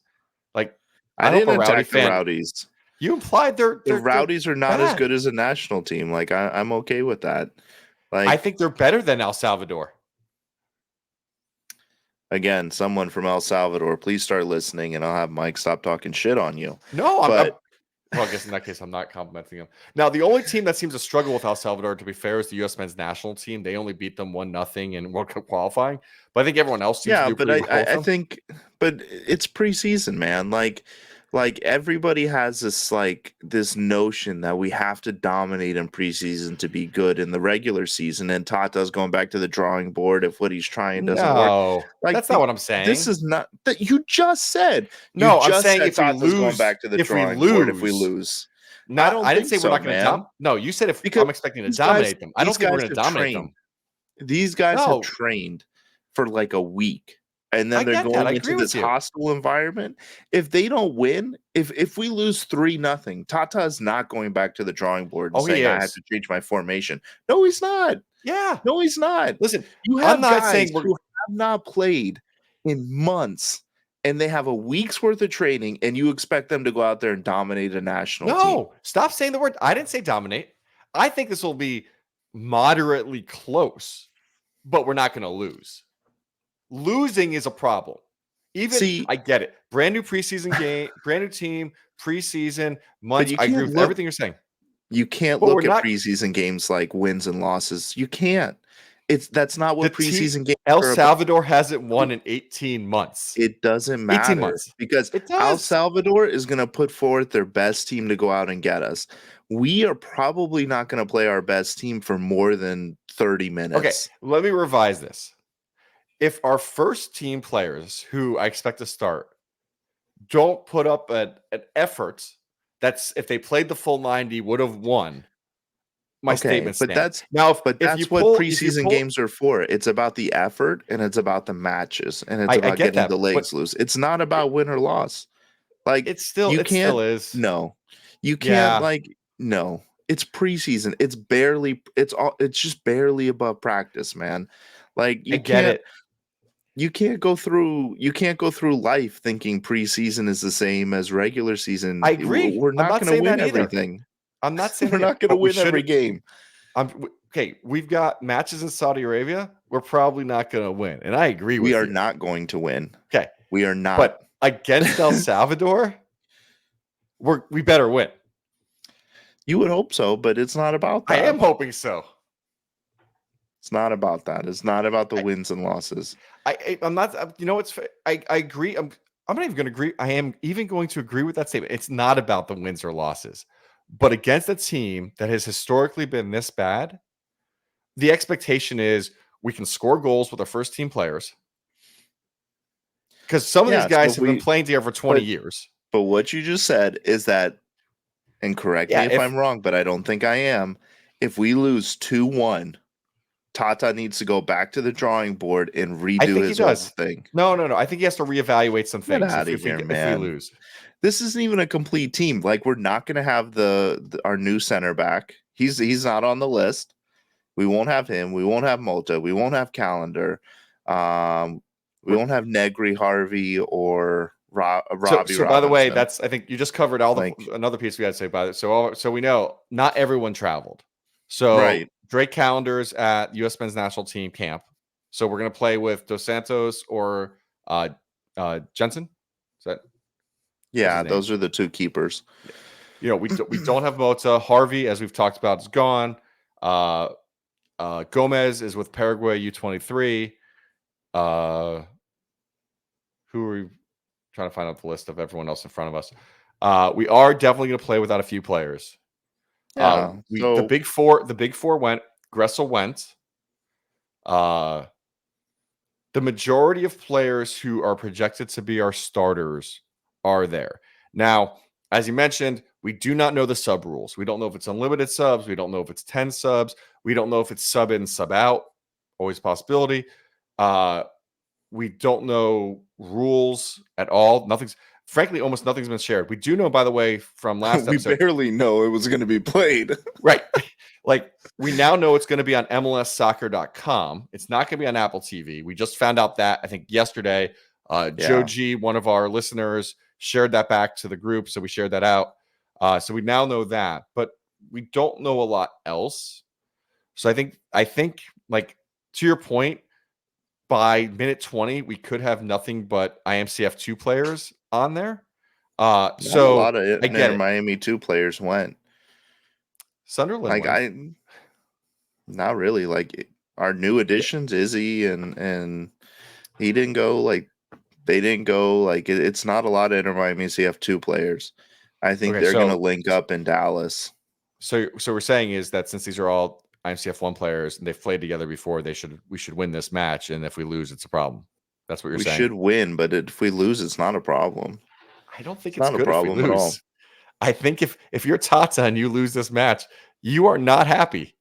Like,
I
I hope a
didn't
Rowdy
attack the
fan.
Rowdies.
You implied
The
they're
Rowdies are not as
bad.
good as a national team. Like I'm okay with that.
I
Like
think they're better than El Salvador.
again, someone from El Salvador, please start listening, and I'll have Mike stop talking shit on you.
No,
But
well, I guess in that case, I'm not complimenting them. Now, the only team that seems to struggle with El Salvador, to be fair, is the U.S. men's national team. They only beat them 1-0 in World Cup qualifying, but I think everyone else seems to
yeah,
do
but
pretty well with
I
them.
think, but it's preseason, man. Like everybody has this notion that we have to dominate in preseason to be good in the regular season, and Tata's going back to the drawing board if what he's trying doesn't work.
No,
Like
that's not what I'm
this
saying.
is not that you just said. You
No, I'm
just
saying
said Tata's going back to the
if we
drawing board if we
lose,
lose. I
not
don't
I didn't
think
say we're
so,
not going to
man.
No, you said if
Because
I'm expecting to
these guys,
dominate them. I don't
these
think we're
guys
going to
have
dominate
trained.
them.
These guys have
No,
trained for like a week and
I
then they're
get that. I
going into
agree
this
with you.
hostile environment. If they don't win, if we lose 3-0, Tata is not going back to the drawing board and
Oh, he
saying I have
is.
to change my formation. No, he's not.
Yeah.
No, he's not.
Listen,
You
I'm
have
not
guys
saying we're
who have not played in months and they have a week's worth of training and you expect them to go out there and dominate a national team.
no. Stop saying the word. I didn't say dominate. I think this will be moderately close, but we're not going to lose. Losing is a problem. Even
See,
I get it. Brand new preseason game, brand new team, preseason
but
months.
you
I agree
can't
with
look
everything you're saying.
You can't
But we're
look at
not
preseason games like wins and losses. You can't. That's not
the
what preseason games
El
are about.
Salvador hasn't won in 18 months.
It doesn't
18
matter
months.
because
It
El
does.
Salvador is going to put forth their best team to go out and get us. We are probably not going to play our best team for more than 30
Okay,
minutes.
let me revise this. If our first team players, who I expect to start, don't put up an effort, that's if they played the full 90 would have won. My
Okay,
statement stands. Now,
but
if you
that's what
if you
preseason
pull,
games are for. It's about the effort and it's about the matches and it's
I
about
get
getting the
that, but
legs loose. It's not about win or loss. Like
it still
you
it still
can't
is.
no. You can't
Yeah,
like no. It's preseason. It's just barely above practice, man. Like
I get it.
you can't go through life thinking preseason is the same as regular season.
I agree.
We're
I'm
not
not
going to
saying
win
that either.
everything.
I'm not saying
We're
that either,
not going to
but we
win every
should.
game.
Okay, we've got matches in Saudi Arabia. We're probably not going to win, and I agree
We
with
are
you.
not going to win.
Okay,
We are not.
but against El Salvador, we better win.
You would hope so, but it's not about
I
that.
am hoping so.
It's not about that. It's not about the wins and losses.
I'm not. You know, it's. I agree. I'm not even going to agree. I am even going to agree with that statement. It's not about the wins or losses, but against a team that has historically been this bad, the expectation is we can score goals with our first team players because some of these
Yeah, so
guys
if
have been
we
playing together for 20
but
years.
but what you just said is that, and correct me
Yeah,
if I'm wrong, but I don't think I am. If we lose 2-1, Tata needs to go back to the drawing board and
I
redo
think he
his whole
does.
thing.
No. I think he has to reevaluate some
Get
things
out of here,
if we
man.
lose.
This isn't even a complete team. Like we're not going to have our new center back. He's not on the list. We won't have him. We won't have Malta. We won't have Calendar. We won't have Negri, Harvey, or Robbie
So by the way,
Robinson.
I think you just covered all the
Like
another piece we had to say about it. So we know not everyone traveled. So
right.
Drake Callender's at U.S. Men's National Team camp. So we're gonna play with Dos Santos or Jensen. Is that what's
Yeah,
his name?
those are the two keepers.
You know, we don't have Mota. Harvey, as we've talked about, is gone. Gomez is with Paraguay U23. Who are we trying to find out the list of everyone else in front of us? We are definitely going to play without a few players.
Yeah.
We the
So
big four went. Gressel went. The majority of players who are projected to be our starters are there. Now, as you mentioned, we do not know the sub rules. We don't know if it's unlimited subs. We don't know if it's 10 subs. We don't know if it's sub in, sub out. Always a possibility. We don't know rules at all. Frankly, almost nothing's been shared. We do know, by the way, from last
we
episode,
barely know it was going to be played.
right? Like we now know it's going to be on MLSsoccer.com. It's not going to be on Apple TV. We just found out that I think yesterday. Joe
Yeah.
G, one of our listeners, shared that back to the group, so we shared that out. So we now know that, but we don't know a lot else. So I think, like to your point, by minute 20, we could have nothing but IMCF2 players on there.
Not a lot
So
of
I get
Inter
it.
Miami 2 players went.
Sunderland
Like
went.
not really. Like our new
Yeah.
additions, Izzy and he didn't go. Like they didn't go. Like it's not a lot of Inter Miami CF2 players. I think
Okay,
they're gonna link up in Dallas.
so we're saying is that since these are all IMCF1 players and they've played together before, we should win this match, and if we lose, it's a problem. That's what you're
We
saying.
should win, but if we lose, it's not a problem.
I don't think
It's
it's
not a
good if we
problem at all.
lose. I think if you're Tata and you lose this match, you are not happy.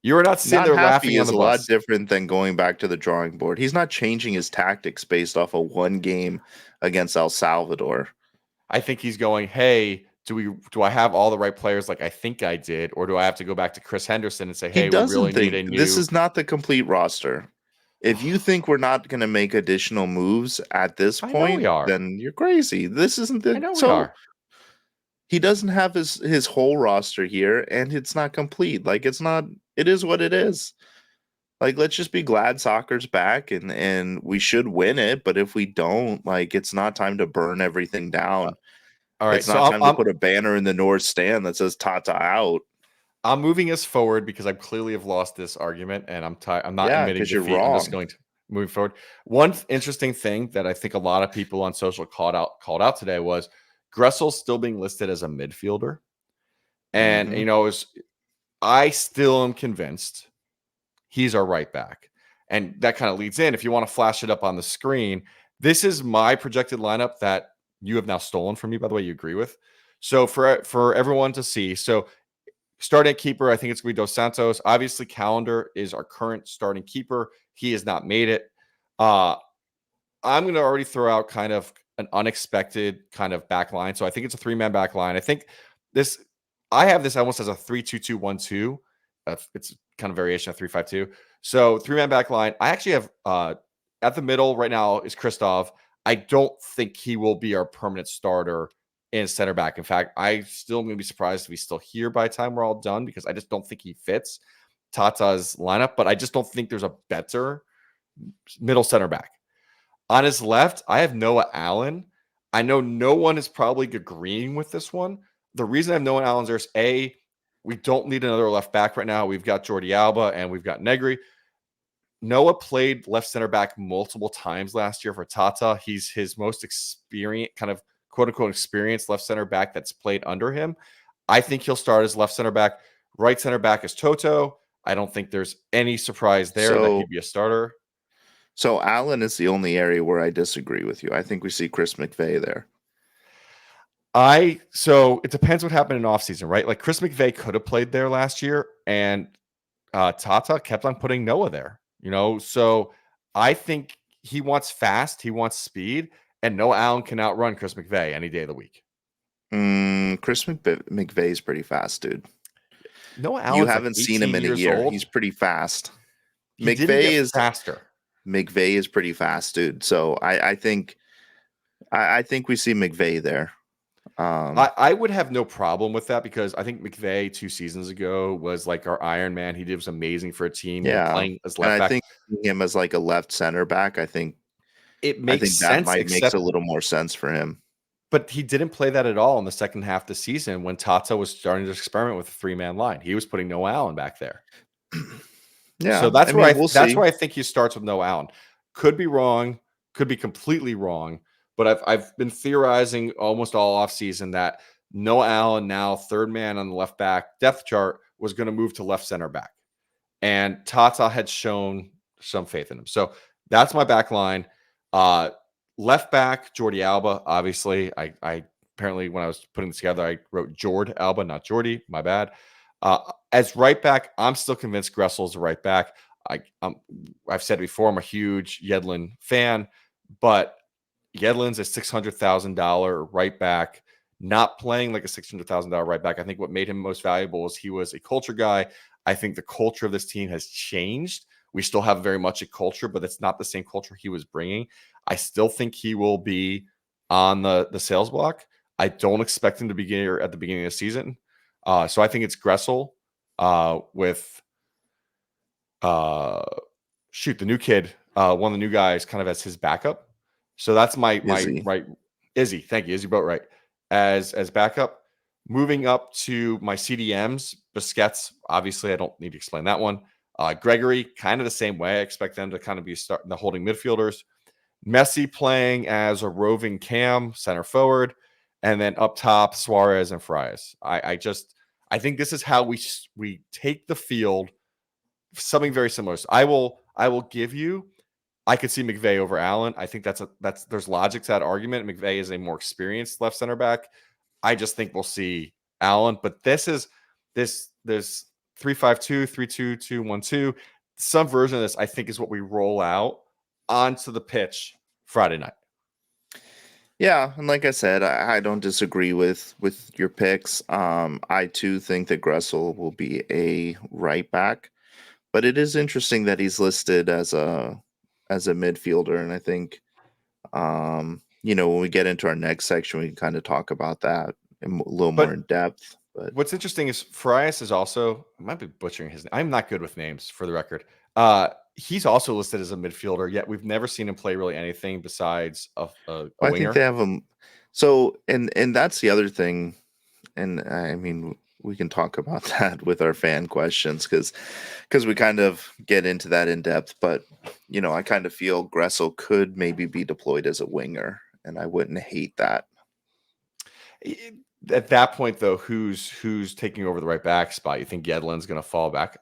You are not sitting
Not
there
happy
laughing on
is
the
a lot
bus.
different than going back to the drawing board. He's not changing his tactics based off of one game against El Salvador.
I think he's going, hey, do I have all the right players like I think I did, or do I have to go back to Chris Henderson and say,
He
hey, we
doesn't
really need
think
a
this
new.
is not the complete roster. If you think we're not going to make additional moves at this
I know we
point,
are.
then you're crazy. This isn't
I
the
know we
so
are.
he doesn't have his whole roster here and it's not complete. Like it's not it is what it is. Like let's just be glad soccer's back and we should win it, but if we don't, like it's not time to burn everything down.
All right,
It's
so
not
I'm
time to
I'm
put a banner in the North Stand that says Tata out.
I'm moving us forward because I clearly have lost this argument, and I'm not
Yeah,
admitting
because you're
defeat. I'm just
wrong.
going to move forward. One interesting thing that I think a lot of people on social called out today was Gressel still being listed as a midfielder, and
Hmm.
I still am convinced he's our right back, and that kind of leads in. If you want to flash it up on the screen, this is my projected lineup that you have now stolen from me. By the way, you agree with. So for everyone to see, so starting at keeper, I think it's going to be Dos Santos. Obviously, Calendar is our current starting keeper. He has not made it. Uh, I'm going to already throw out kind of an unexpected kind of back line. So I think it's a three-man back line. I think this, I have this almost as a 3-2-2-1-2. It's kind of variation of 3-5-2. So three-man back line. I actually have at the middle right now is Christoph. I don't think he will be our permanent starter in center back. In fact, I still am going to be surprised if he's still here by the time we're all done because I just don't think he fits Tata's lineup. But I just don't think there's a better middle center back. On his left, I have Noah Allen. I know no one is probably agreeing with this one. The reason I have Noah Allen is A, we don't need another left back right now. We've got Jordi Alba and we've got Negri. Noah played left center back multiple times last year for Tata. He's his most experienced, kind of quote unquote experienced left center back that's played under him. I think he'll start as left center back. Right center back is Toto. I don't think there's any surprise there that
So,
he'd be a starter.
so Allen is the only area where I disagree with you. I think we see Chris McVeigh there.
So it depends what happened in offseason, right? Like Chris McVeigh could have played there last year, and Tata kept on putting Noah there, So I think he wants fast, he wants speed, and Noah Allen can outrun Chris McVeigh any day of the week.
Chris McVeigh's pretty fast, dude.
Noah
You
Allen's like
haven't seen him
18
in a
years
year.
old.
He's pretty fast.
He didn't
McVeigh
get
is
faster.
McVeigh is pretty fast, dude. So I think we see McVeigh there.
I would have no problem with that because I think McVeigh 2 seasons ago was like our Iron Man. He was amazing for a team,
Yeah,
playing as
and
left
I
back.
think him as like a left center back.
It
I
makes
think that
sense,
might makes a
except
little more sense for him.
but he didn't play that at all in the second half of the season when Tata was starting to experiment with a three-man line. He was putting Noah Allen back there. So
Yeah, I
that's where
mean, we'll
that's
see.
where I think he starts with Noah Allen. Could be wrong, could be completely wrong, but I've been theorizing almost all offseason that Noah Allen, now third man on the left back depth chart, was going to move to left center back. And Tata had shown some faith in him. So that's my back line. Uh, left back, Jordi Alba, obviously. I apparently, when I was putting this together, I wrote Jord Alba, not Jordi. My bad. As right back, I'm still convinced Gressel is the right back. I've said before, I'm a huge Yedlin fan, but Yedlin's a $600,000 right back, not playing like a $600,000 right back. I think what made him most valuable was he was a culture guy. I think the culture of this team has changed. We still have very much a culture, but it's not the same culture he was bringing. I still think he will be on the sales block. I don't expect him to be here at the beginning of the season. So I think it's Gressel with the new kid, one of the new guys, kind of as his backup. So that's my
Izzy.
right Izzy. Thank you, Izzy Boatwright as backup. Moving up to my CDMs, Busquets. Obviously, I don't need to explain that one. Gregory, kind of the same way. I expect them to kind of be starting the holding midfielders. Messi playing as a roving cam, center forward, and then up top Suarez and Frias. I think this is how we take the field. Something very similar. So I will give you. I could see McVeigh over Allen. I think there's logic to that argument. McVeigh is a more experienced left center back. I just think we'll see Allen, but this 3-5-2, 3-2-2-1-2. Some version of this, I think, is what we roll out onto the pitch Friday night.
Yeah, and like I said, I don't disagree with your picks. I too think that Gressel will be a right back, but it is interesting that he's listed as a midfielder, and I think when we get into our next section, we can kind of talk about that a little more
But
in depth. But
what's interesting is Frias is also, I might be butchering his name. I'm not good with names for the record. He's also listed as a midfielder, yet we've never seen him play really anything besides a
I think
winger.
So, and that's the other thing, and I mean, we can talk about that with our fan questions because we kind of get into that in depth. But I kind of feel Gressel could maybe be deployed as a winger, and I wouldn't hate that.
At that point, though, who's taking over the right back spot? You think Yedlin's going to fall back?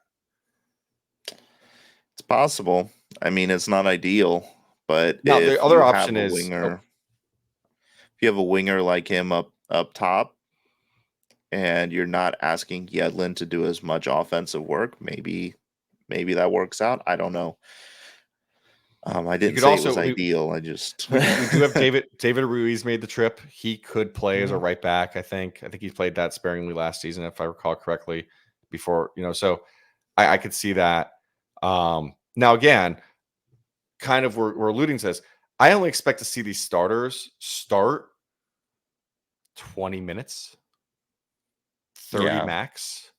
It's possible. I mean, it's not ideal, but
Now, the other option is
if you have a winger like him up top, and you're not asking Yedlin to do as much offensive work, maybe that works out. I don't know. I
you
didn't
could
say it was
also
ideal. I just
we do have David Ruiz made the trip. He could play as a
Mhm.
right back. I think he played that sparingly last season, if I recall correctly. Before so I could see that. Now again, kind of we're alluding to this. I only expect to see these starters start 20 minutes, 30
yeah,
max.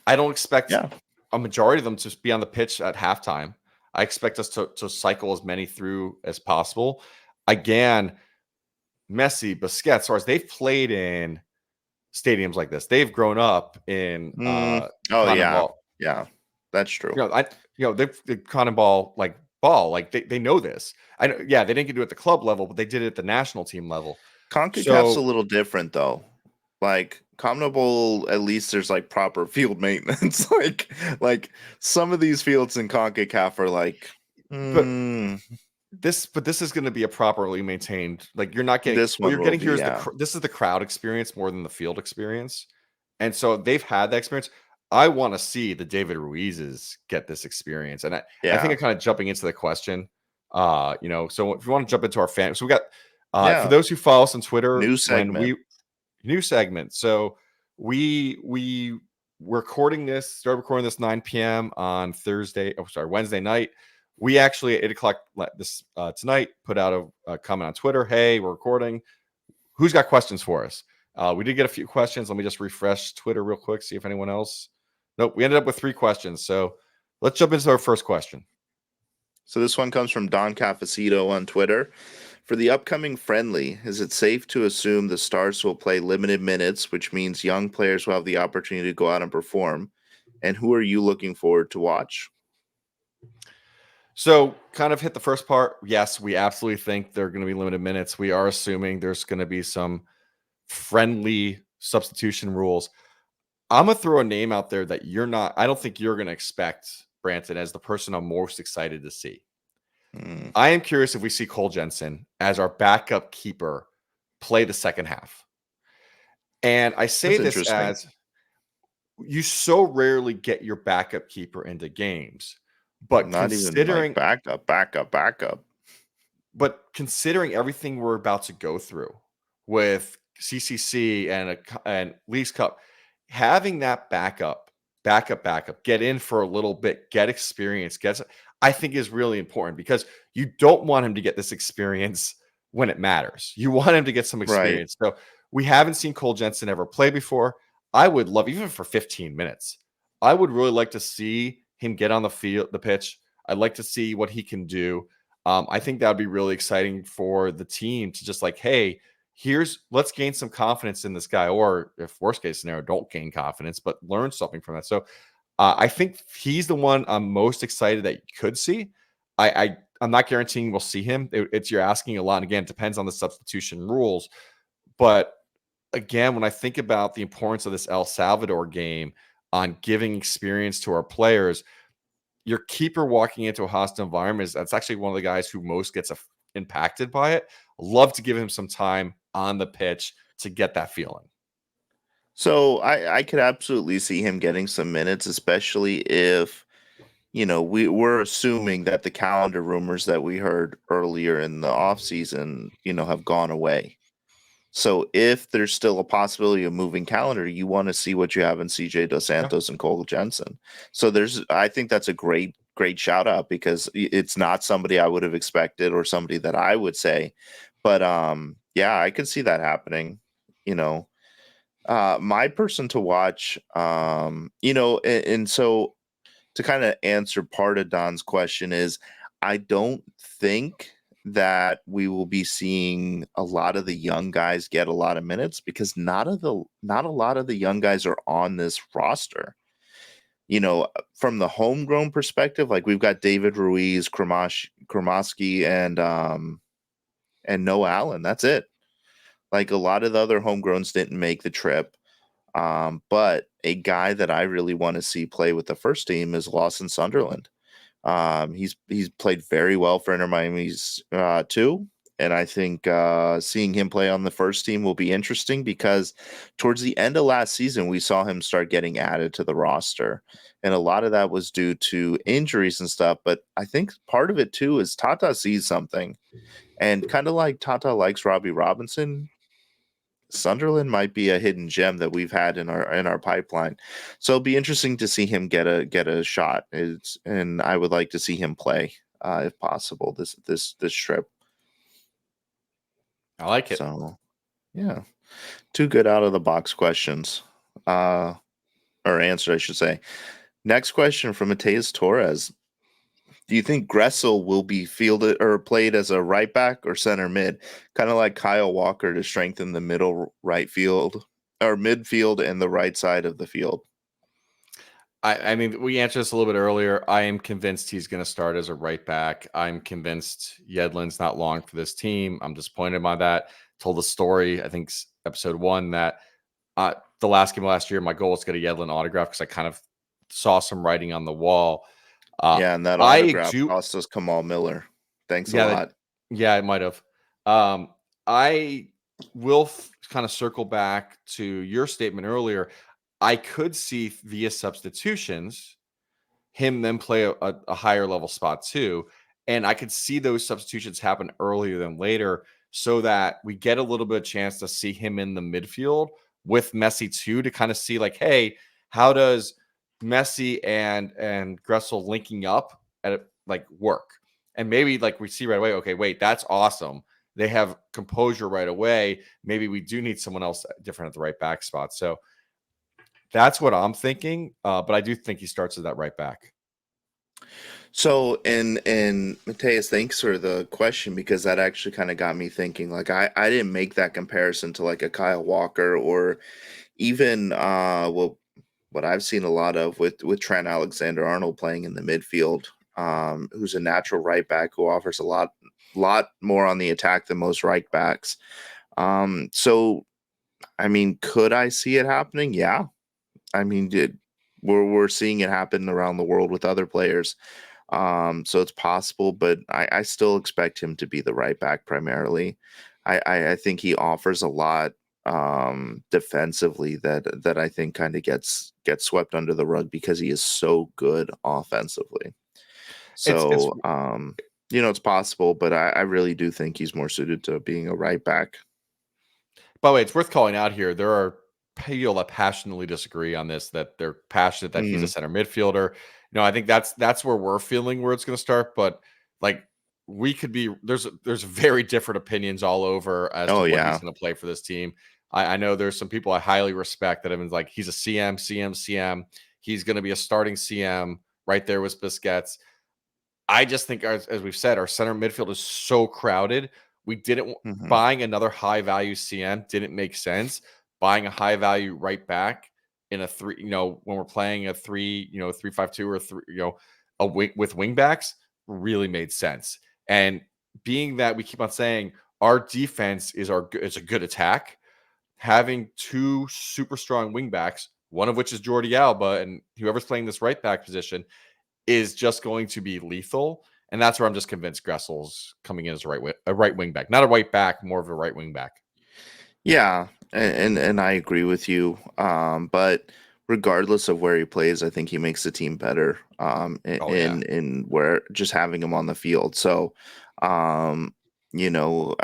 I don't expect
yeah.
a majority of them to be on the pitch at halftime. I expect us to cycle as many through as possible. Again, Messi, Busquets, Suarez, they've played in stadiums like this. They've grown up in
Oh yeah,
CONMEBOL.
yeah. That's true.
They've CONMEBOL like ball. Like they know this. I know, yeah, they didn't do it at the club level, but they did it at the national team level.
CONCACAF's a
So,
little different though. Like CONMEBOL, at least there's like proper field maintenance. like some of these fields in CONCACAF are like,
but
mm,
this is going to be a properly maintained. Like you're not getting
this
what
one
you're
will
getting here
be,
is
yeah,
this is the crowd experience more than the field experience, and so they've had that experience. I want to see the David Ruizes get this experience, and I think
yeah,
I'm kind of jumping into the question. So if you want to jump into our fan, so we got for
yeah.
those who follow us on Twitter,
New
when
segment.
we new segment. So we started recording this 9 p.m. on Wednesday night. We actually at 8 o'clock this tonight put out a comment on Twitter. Hey, we're recording. Who's got questions for us? We did get a few questions. Let me just refresh Twitter real quick, see if anyone else. Nope, we ended up with 3 questions. So let's jump into our first question.
So this one comes from Don Cafacito on Twitter. For the upcoming friendly, is it safe to assume the Stars will play limited minutes, which means young players will have the opportunity to go out and perform? And who are you looking forward to watch?
So, kind of hit the first part. Yes, we absolutely think they're going to be limited minutes. We are assuming there's going to be some friendly substitution rules. I'm gonna throw a name out there that I don't think you're gonna expect, Branton, as the person I'm most excited to see.
Hmm,
I am curious if we see Cole Jensen as our backup keeper play the second half. And I say
that's
this
interesting.
as you so rarely get your backup keeper into games, but
Not even like
considering
backup.
considering everything we're about to go through with CCC and Leagues Cup, having that backup, get in for a little bit, get experience, I think is really important because you don't want him to get this experience when it matters. You want him to get some
Right.
experience. So we haven't seen Cole Jensen ever play before. I would love, even for 15 minutes, I would really like to see him get on the pitch. I'd like to see what he can do. I think that would be really exciting for the team to just like, hey, let's gain some confidence in this guy, or if worst case scenario, don't gain confidence, but learn something from that. So I think he's the one I'm most excited that you could see. I'm not guaranteeing we'll see him. It's you're asking a lot. And again, it depends on the substitution rules. But again, when I think about the importance of this El Salvador game on giving experience to our players, your keeper walking into a hostile environment that's actually one of the guys who most gets impacted by it. Love to give him some time on the pitch to get that feeling.
So I could absolutely see him getting some minutes, especially if we're assuming that the calendar rumors that we heard earlier in the offseason, have gone away. So if there's still a possibility of moving calendar, you want to see what you have in CJ Dos
Yeah.
Santos and Cole Jensen. So I think that's a great shout out because it's not somebody I would have expected or somebody that I would say, but yeah, I could see that happening. You know, my person to watch, and so to kind of answer part of Don's question is, I don't think that we will be seeing a lot of the young guys get a lot of minutes because not a lot of the young guys are on this roster. From the homegrown perspective, like we've got David Ruiz, Kromaski, and Noah Allen. That's it. Like a lot of the other homegrowns didn't make the trip. But a guy that I really want to see play with the first team is Lawson Sunderland. He's played very well for Inter Miami's too, and I think seeing him play on the first team will be interesting because towards the end of last season we saw him start getting added to the roster, and a lot of that was due to injuries and stuff. But I think part of it too is Tata sees something, and kind of like Tata likes Robbie Robinson. Sunderland might be a hidden gem that we've had in our pipeline. So it'll be interesting to see him get a shot. And I would like to see him play if possible this trip.
I like it.
So yeah. Two good out of the box questions. Or answer, I should say. Next question from Mateus Torres. Do you think Gressel will be fielded or played as a right back or center mid, kind of like Kyle Walker to strengthen the middle right field or midfield and the right side of the field?
I mean, we answered this a little bit earlier. I am convinced he's going to start as a right back. I'm convinced Yedlin's not long for this team. I'm disappointed by that. Told the story, I think episode 1, that the last game last year, my goal was to get a Yedlin autograph because I kind of saw some writing on the wall.
Yeah, and that
I
autograph
do.
cost us Kamal Miller. Thanks a
Yeah,
lot.
yeah, it might have. I will kind of circle back to your statement earlier. I could see via substitutions him then play a higher level spot too. And I could see those substitutions happen earlier than later so that we get a little bit of chance to see him in the midfield with Messi too, to kind of see like, hey, how does Messi and Gressel linking up at like work? And maybe like we see right away, okay, wait, that's awesome. They have composure right away. Maybe we do need someone else different at the right back spot. So that's what I'm thinking. But I do think he starts as that right back.
So, and Mateus, thanks for the question because that actually kind of got me thinking. Like, I didn't make that comparison to like a Kyle Walker or even what I've seen a lot of with Trent Alexander-Arnold playing in the midfield, who's a natural right back who offers a lot more on the attack than most right backs. So I mean, could I see it happening? Yeah. I mean, we're seeing it happen around the world with other players. So it's possible, but I still expect him to be the right back primarily. I think he offers a lot defensively that I think kind of gets swept under the rug because he is so good offensively.
It's
So it's possible, but I really do think he's more suited to being a right back.
By the way, it's worth calling out here. There are people that passionately disagree on this, that they're passionate that he's a
Hmm.
center midfielder. I think that's where we're feeling where it's going to start. But like we could be there's very different opinions all over as to
Oh
what he's
yeah.
going to play for this team. I know there's some people I highly respect that have been like, he's a CM. He's going to be a starting CM right there with Busquets. I just think, as we've said, our center midfield is so crowded. We didn't
Hmm.
buying another high value CM didn't make sense. Buying a high value right back in a three, when we're playing a 3-5-2 or three, a wing with wing backs really made sense. And being that we keep on saying our defense is a good attack, having two super strong wing backs, one of which is Jordi Alba, and whoever's playing this right back position is just going to be lethal. And that's where I'm just convinced Gressel's coming in as a right wing back, not a right back, more of a right wing back.
Yeah, and I agree with you. But regardless of where he plays, I think he makes the team better.
Oh yeah.
In where just having him on the field. So, I know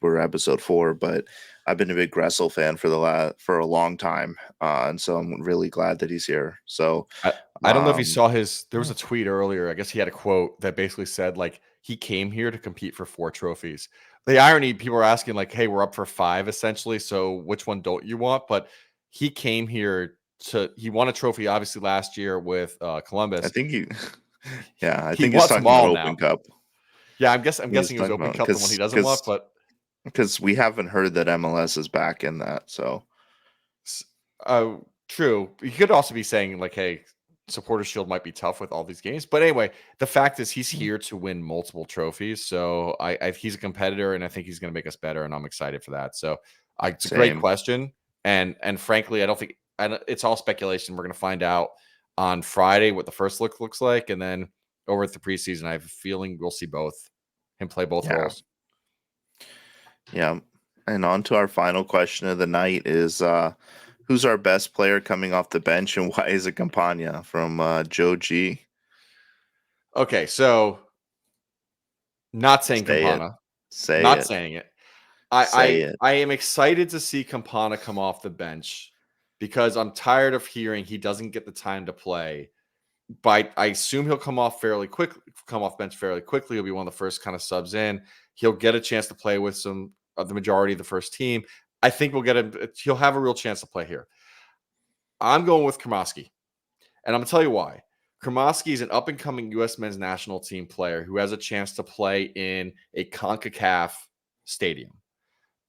we're episode 4, but I've been a big Gressel fan for a long time, and so I'm really glad that he's here. So,
I don't know if you
um,
saw there was
yeah,
a tweet earlier. I guess he had a quote that basically said like he came here to compete for 4 trophies. The irony, people are asking like, hey, we're up for 5 essentially. So which one don't you want? But he came here he won a trophy obviously last year with
I
Columbus.
think he, yeah, I
He
think he's
wants them
talking about
all
Open
now.
Cup.
Yeah, I'm guessing
he was
he was
talking
open
about
cup, the one he doesn't want, but
because we haven't heard that MLS is back in that. So
s- true. You could also be saying like, hey, supporter shield might be tough with all these games. But anyway, the fact is he's here to win multiple trophies. So he's a competitor, and I think he's going to make us better, and I'm excited for that. So it's a great
same.
question, and frankly, it's all speculation. We're going to find out on Friday what the first look looks like, and then over at the preseason, I have a feeling we'll see him play both
Yeah.
roles.
Yeah. And on to our final question of the night is who's our best player coming off the bench and why is it Campagna from Joe G?
Okay, so not saying
Say it.
Campana,
Say
not
it.
saying it.
Say it.
I am excited to see Campana come off the bench because I'm tired of hearing he doesn't get the time to play. But I assume he'll come off bench fairly quickly. He'll be one of the first kind of subs in. He'll get a chance to play with some of the majority of the first team. I think he'll have a real chance to play here. I'm going with Kremoski, and I'm gonna tell you why. Kremoski is an up and coming U.S. men's national team player who has a chance to play in a CONCACAF stadium.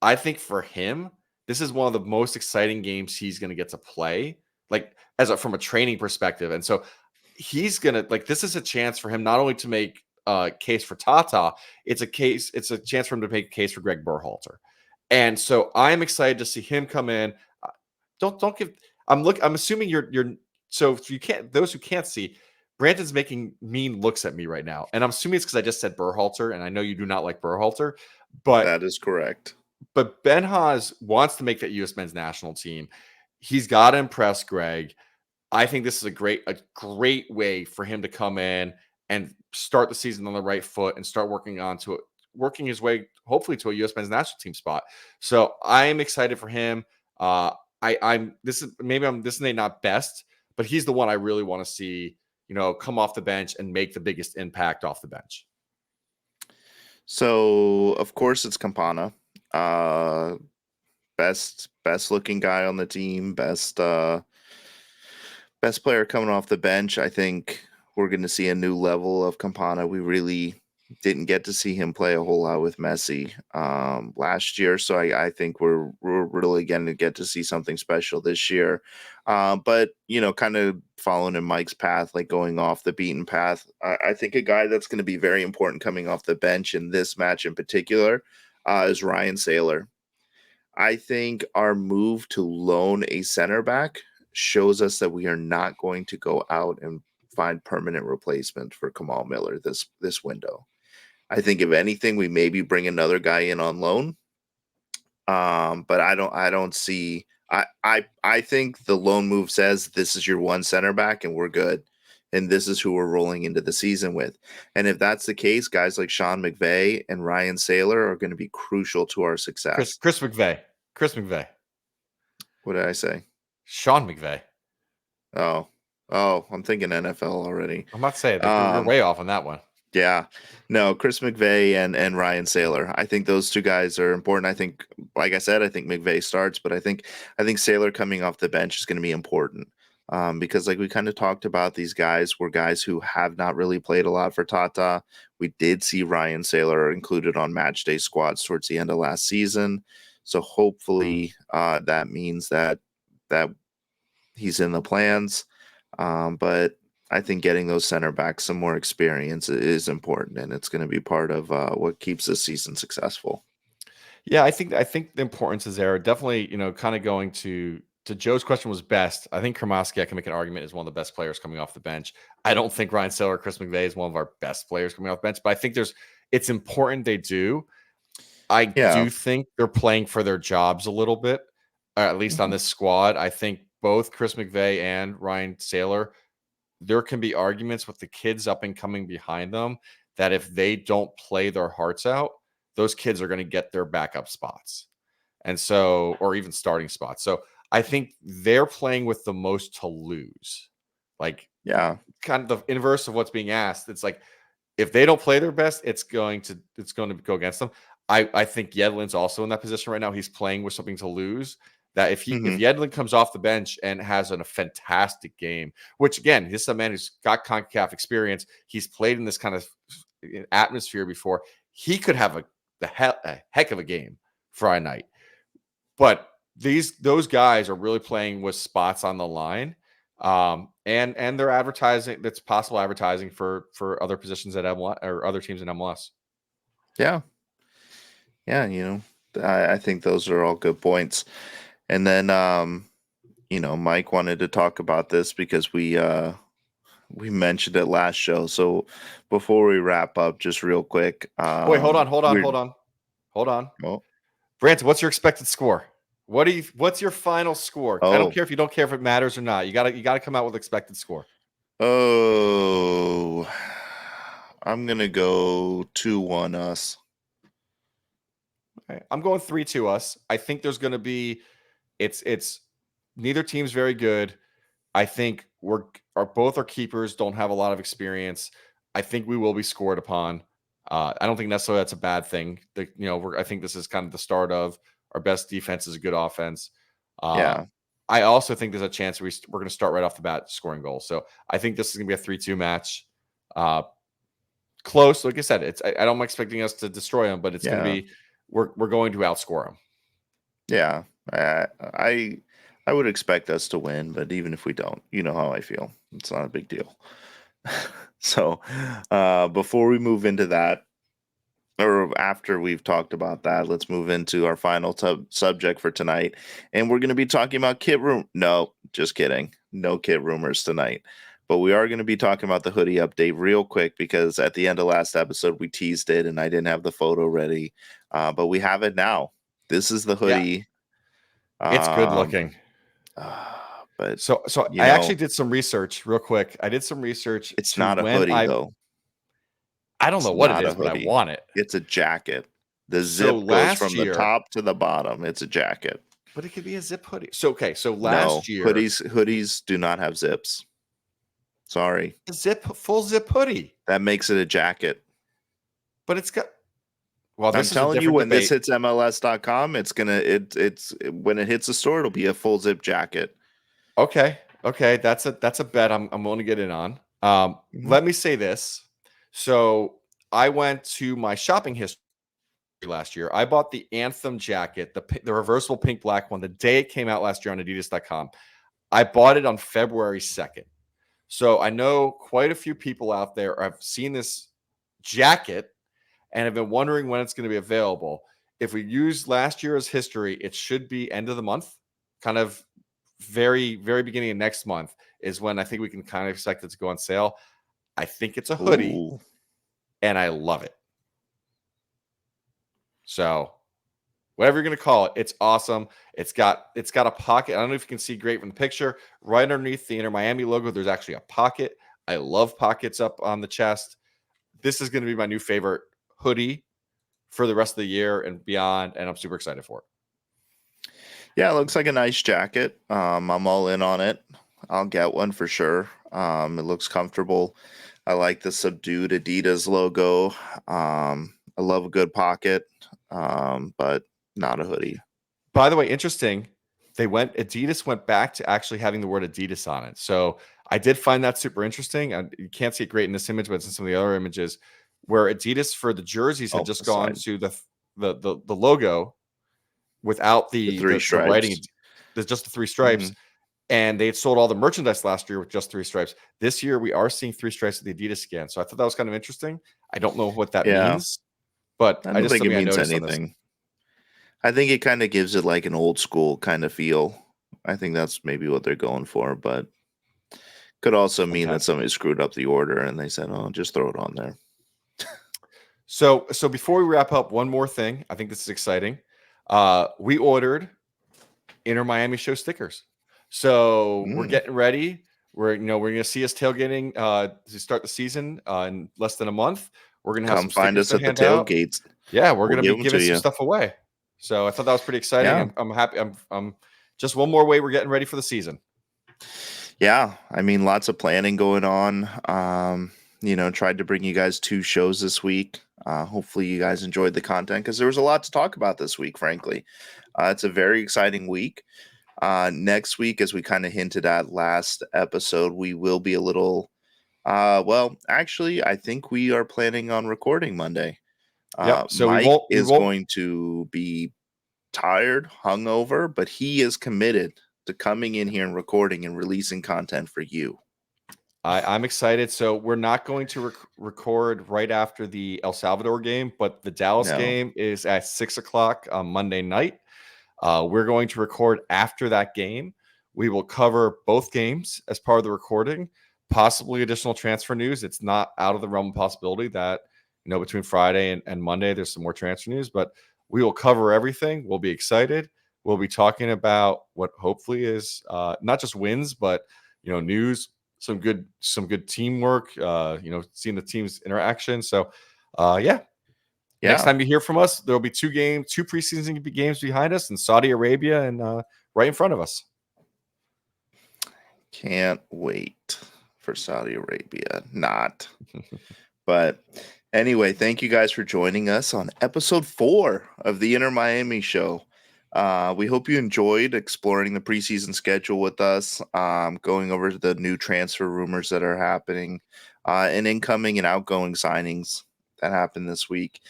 I think for him, this is one of the most exciting games he's going to get to play, like from a training perspective. And so he's going to this is a chance for him not only to make a case for Tata, it's a chance for him to make a case for Greg Berhalter. And so I'm excited to see him come in. Don't give. I'm assuming you're. So if you can't, those who can't see, Brandon's making mean looks at me right now, and I'm assuming it's because I just said Berhalter, and I know you do not like Berhalter, but
That is correct.
Ben Haas wants to make that U.S. men's national team. He's got to impress Greg. I think this is a great way for him to come in and start the season on the right foot and start working his way hopefully to a U.S. men's national team spot. So I am excited for him. This is not best, but he's the one I really want to see, come off the bench and make the biggest impact off the bench.
So of course it's Campana. Uh best looking guy on the team, best player coming off the bench. I think we're going to see a new level of Campana. We really didn't get to see him play a whole lot with Messi last year, so I think we're really going to get to see something special this year. But kind of following in Mike's path, like going off the beaten path, I think a guy that's going to be very important coming off the bench in this match in particular is Ryan Saylor. I think our move to loan a center back shows us that we are not going to go out and find permanent replacement for Kamal Miller this window. I think if anything, we maybe bring another guy in on loan. But I don't see I think the loan move says this is your one center back and we're good. And this is who we're rolling into the season with. And if that's the case, guys like Sean McVay and Ryan Saylor are going to be crucial to our success.
Chris McVeigh. Chris McVeigh.
What did I say?
Sean McVay.
Oh, I'm thinking NFL already.
I'm not saying you're way off on that one.
Yeah, no, Chris McVay and Ryan Saylor. I think those two guys are important. I think, like I said, I think McVay starts, but I think Saylor coming off the bench is going to be important because, like we kind of talked about, these guys were guys who have not really played a lot for Tata. We did see Ryan Saylor included on match day squads towards the end of last season, so hopefully that means that he's in the plans. But I think getting those center backs some more experience is important, and it's going to be part of what keeps this season successful.
Yeah, I think the importance is there. Definitely, kind of going to Joe's question was best. I think Kremoski, I can make an argument, is one of the best players coming off the bench. I don't think Ryan Saylor or Chris McVay is one of our best players coming off the bench, but I think it's important they do. I
Yeah.
do think they're playing for their jobs a little bit, or at least on
Mhm.
this squad. I think both Chris McVay and Ryan Saylor, there can be arguments with the kids up and coming behind them that if they don't play their hearts out, those kids are going to get their backup spots. And so, or even starting spots. So I think they're playing with the most to lose. Like,
Yeah.
kind of the inverse of what's being asked. It's like if they don't play their best, it's going to go against them. I think Yedlin's also in that position right now. He's playing with something to lose. That if
Hmm.
Yedlin comes off the bench and has a fantastic game, which again, this is a man who's got CONCACAF experience. He's played in this kind of atmosphere before. He could have a heck of a game Friday night. But those guys are really playing with spots on the line. And they're advertising. That's possible advertising for other positions at M1 or other teams in MLS.
Yeah. Yeah, I think those are all good points. And then Mike wanted to talk about this because we mentioned it last show. So before we wrap up, just real quick.
Wait, hold on.
Oh,
Brant, what's your expected score? What's your final score? I don't
oh,
care if you don't care if it matters or not. You gotta come out with expected score.
oh, I'm gonna go 2-1 us.
Okay. I'm going 3-2 us. I think there's gonna be it's neither team's very good. I think both our keepers don't have a lot of experience. I think we will be scored upon. I don't think necessarily that's a bad thing. I think this is kind of the start of our best defense is a good offense.
Yeah.
I also think there's a chance we're going to start right off the bat scoring goals. So I think this is going to be a 3-2 match. Close, like I said. I don't expecting us to destroy them, but it's going to be we're going to outscore them.
Yeah, I would expect us to win, but even if we don't, you know how I feel. It's not a big deal. So, before we move into that, or after we've talked about that, let's move into our final subject for tonight. And we're going to be talking about kit room. No, just kidding. No kit rumors tonight. But we are going to be talking about the hoodie update real quick because at the end of last episode, we teased it and I didn't have the photo ready. But we have it now. This is the hoodie.
It's good looking.
But
so I actually did some research real quick. I did some research.
It's not a hoodie though.
I don't know what it is, but I want it.
It's a jacket. The zip goes from the top to the bottom. It's a jacket.
But it could be a zip hoodie. So last year
hoodies do not have zips. Sorry.
Full zip hoodie.
That makes it a jacket.
But it's got
I'm telling you, when this hits MLS.com, it's when it hits the store, it'll be a full zip jacket.
Okay. That's a bet I'm willing to get in on. Let me say this. So I went to my shopping history last year. I bought the Anthem jacket, the reversible pink black one, the day it came out last year on Adidas.com. I bought it on February 2nd. So I know quite a few people out there have seen this jacket and have been wondering when it's going to be available. If we use last year as history, it should be end of the month, kind of very, very beginning of next month is when I think we can kind of expect it to go on sale. I think it's a hoodie, and I love it. So whatever you're going to call it, it's awesome. It's got a pocket. I don't know if you can see great from the picture. Right underneath the Inter Miami logo, there's actually a pocket. I love pockets up on the chest. This is going to be my new favorite hoodie for the rest of the year and beyond, and I'm super excited for it.
Yeah, it looks like a nice jacket. I'm all in on it. I'll get one for sure. It looks comfortable. I like the subdued Adidas logo. I love a good pocket, but not a hoodie.
By the way, interesting. Adidas went back to actually having the word Adidas on it. So I did find that super interesting. You can't see it great in this image, but it's in some of the other images where Adidas for the jerseys had just gone to the logo without the
three stripes.
The writing, just the three stripes. And they had sold all the merchandise last year with just three stripes. This year, we are seeing three stripes with the Adidas scan. So I thought that was kind of interesting. I don't know what that means, but
I don't think it means anything. I think it kind of gives it like an old school kind of feel. I think that's maybe what they're going for, but could also mean that somebody screwed up the order and they said, "Oh, just throw it on there."
So before we wrap up, one more thing. I think this is exciting. We ordered Inter Miami show stickers. So we're getting ready. We're going to see us tailgating to start the season in less than a month. We're going to have some
find us at the tailgates.
Yeah, we're going to be giving some stuff away. So I thought that was pretty exciting.
Yeah.
I'm happy. I'm just one more way we're getting ready for the season.
Yeah, I mean, lots of planning going on. Tried to bring you guys 2 shows this week. Hopefully you guys enjoyed the content because there was a lot to talk about this week, frankly. It's a very exciting week. Next week, as we kind of hinted at last episode, we will be a little Well, actually, I think we are planning on recording Monday.
Yep. So we
Mike
won't. We
is
won't.
going to be tired, hungover, but he is committed to coming in here and recording and releasing content for you.
I'm excited. So we're not going to record right after the El Salvador game, but the Dallas
No.
game is at 6 o'clock on Monday night. We're going to record after that game. We will cover both games as part of the recording, possibly additional transfer news. It's not out of the realm of possibility that, between Friday and Monday, there's some more transfer news, but we will cover everything. We'll be excited. We'll be talking about what hopefully is not just wins, but, news, some good teamwork, seeing the team's interaction. So, yeah, next
Yeah.
time you hear from us, there'll be two preseason games behind us in Saudi Arabia and right in front of us.
Can't wait for Saudi Arabia. Not. But anyway, thank you guys for joining us on episode 4 of the Inter Miami Show. We hope you enjoyed exploring the preseason schedule with us, going over the new transfer rumors that are happening, and incoming and outgoing signings that happened this week.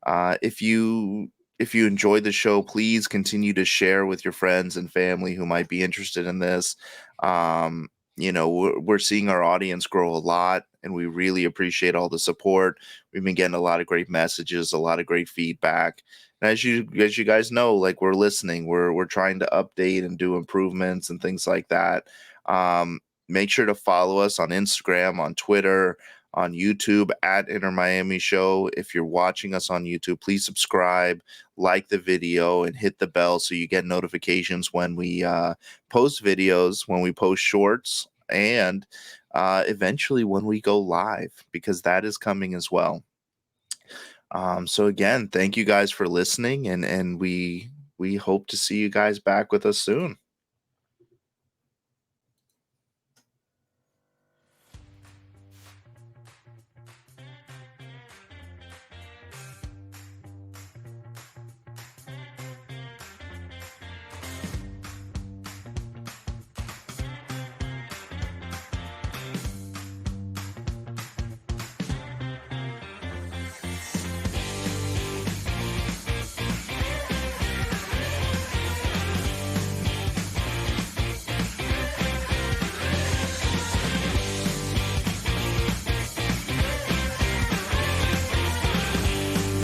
If you enjoyed the show, please continue to share with your friends and family who might be interested in this. Um, we're seeing our audience grow a lot, and we really appreciate all the support. We've been getting a lot of great messages, a lot of great feedback. And as you guys know, like, we're listening, we're trying to update and do improvements and things like that. Make sure to follow us on Instagram, on Twitter, on YouTube at Inter Miami Show. If you're watching us on YouTube, please subscribe, like the video, and hit the bell so you get notifications when we post videos, when we post shorts, and eventually when we go live, because that is coming as well. So again, thank you guys for listening, and we hope to see you guys back with us soon.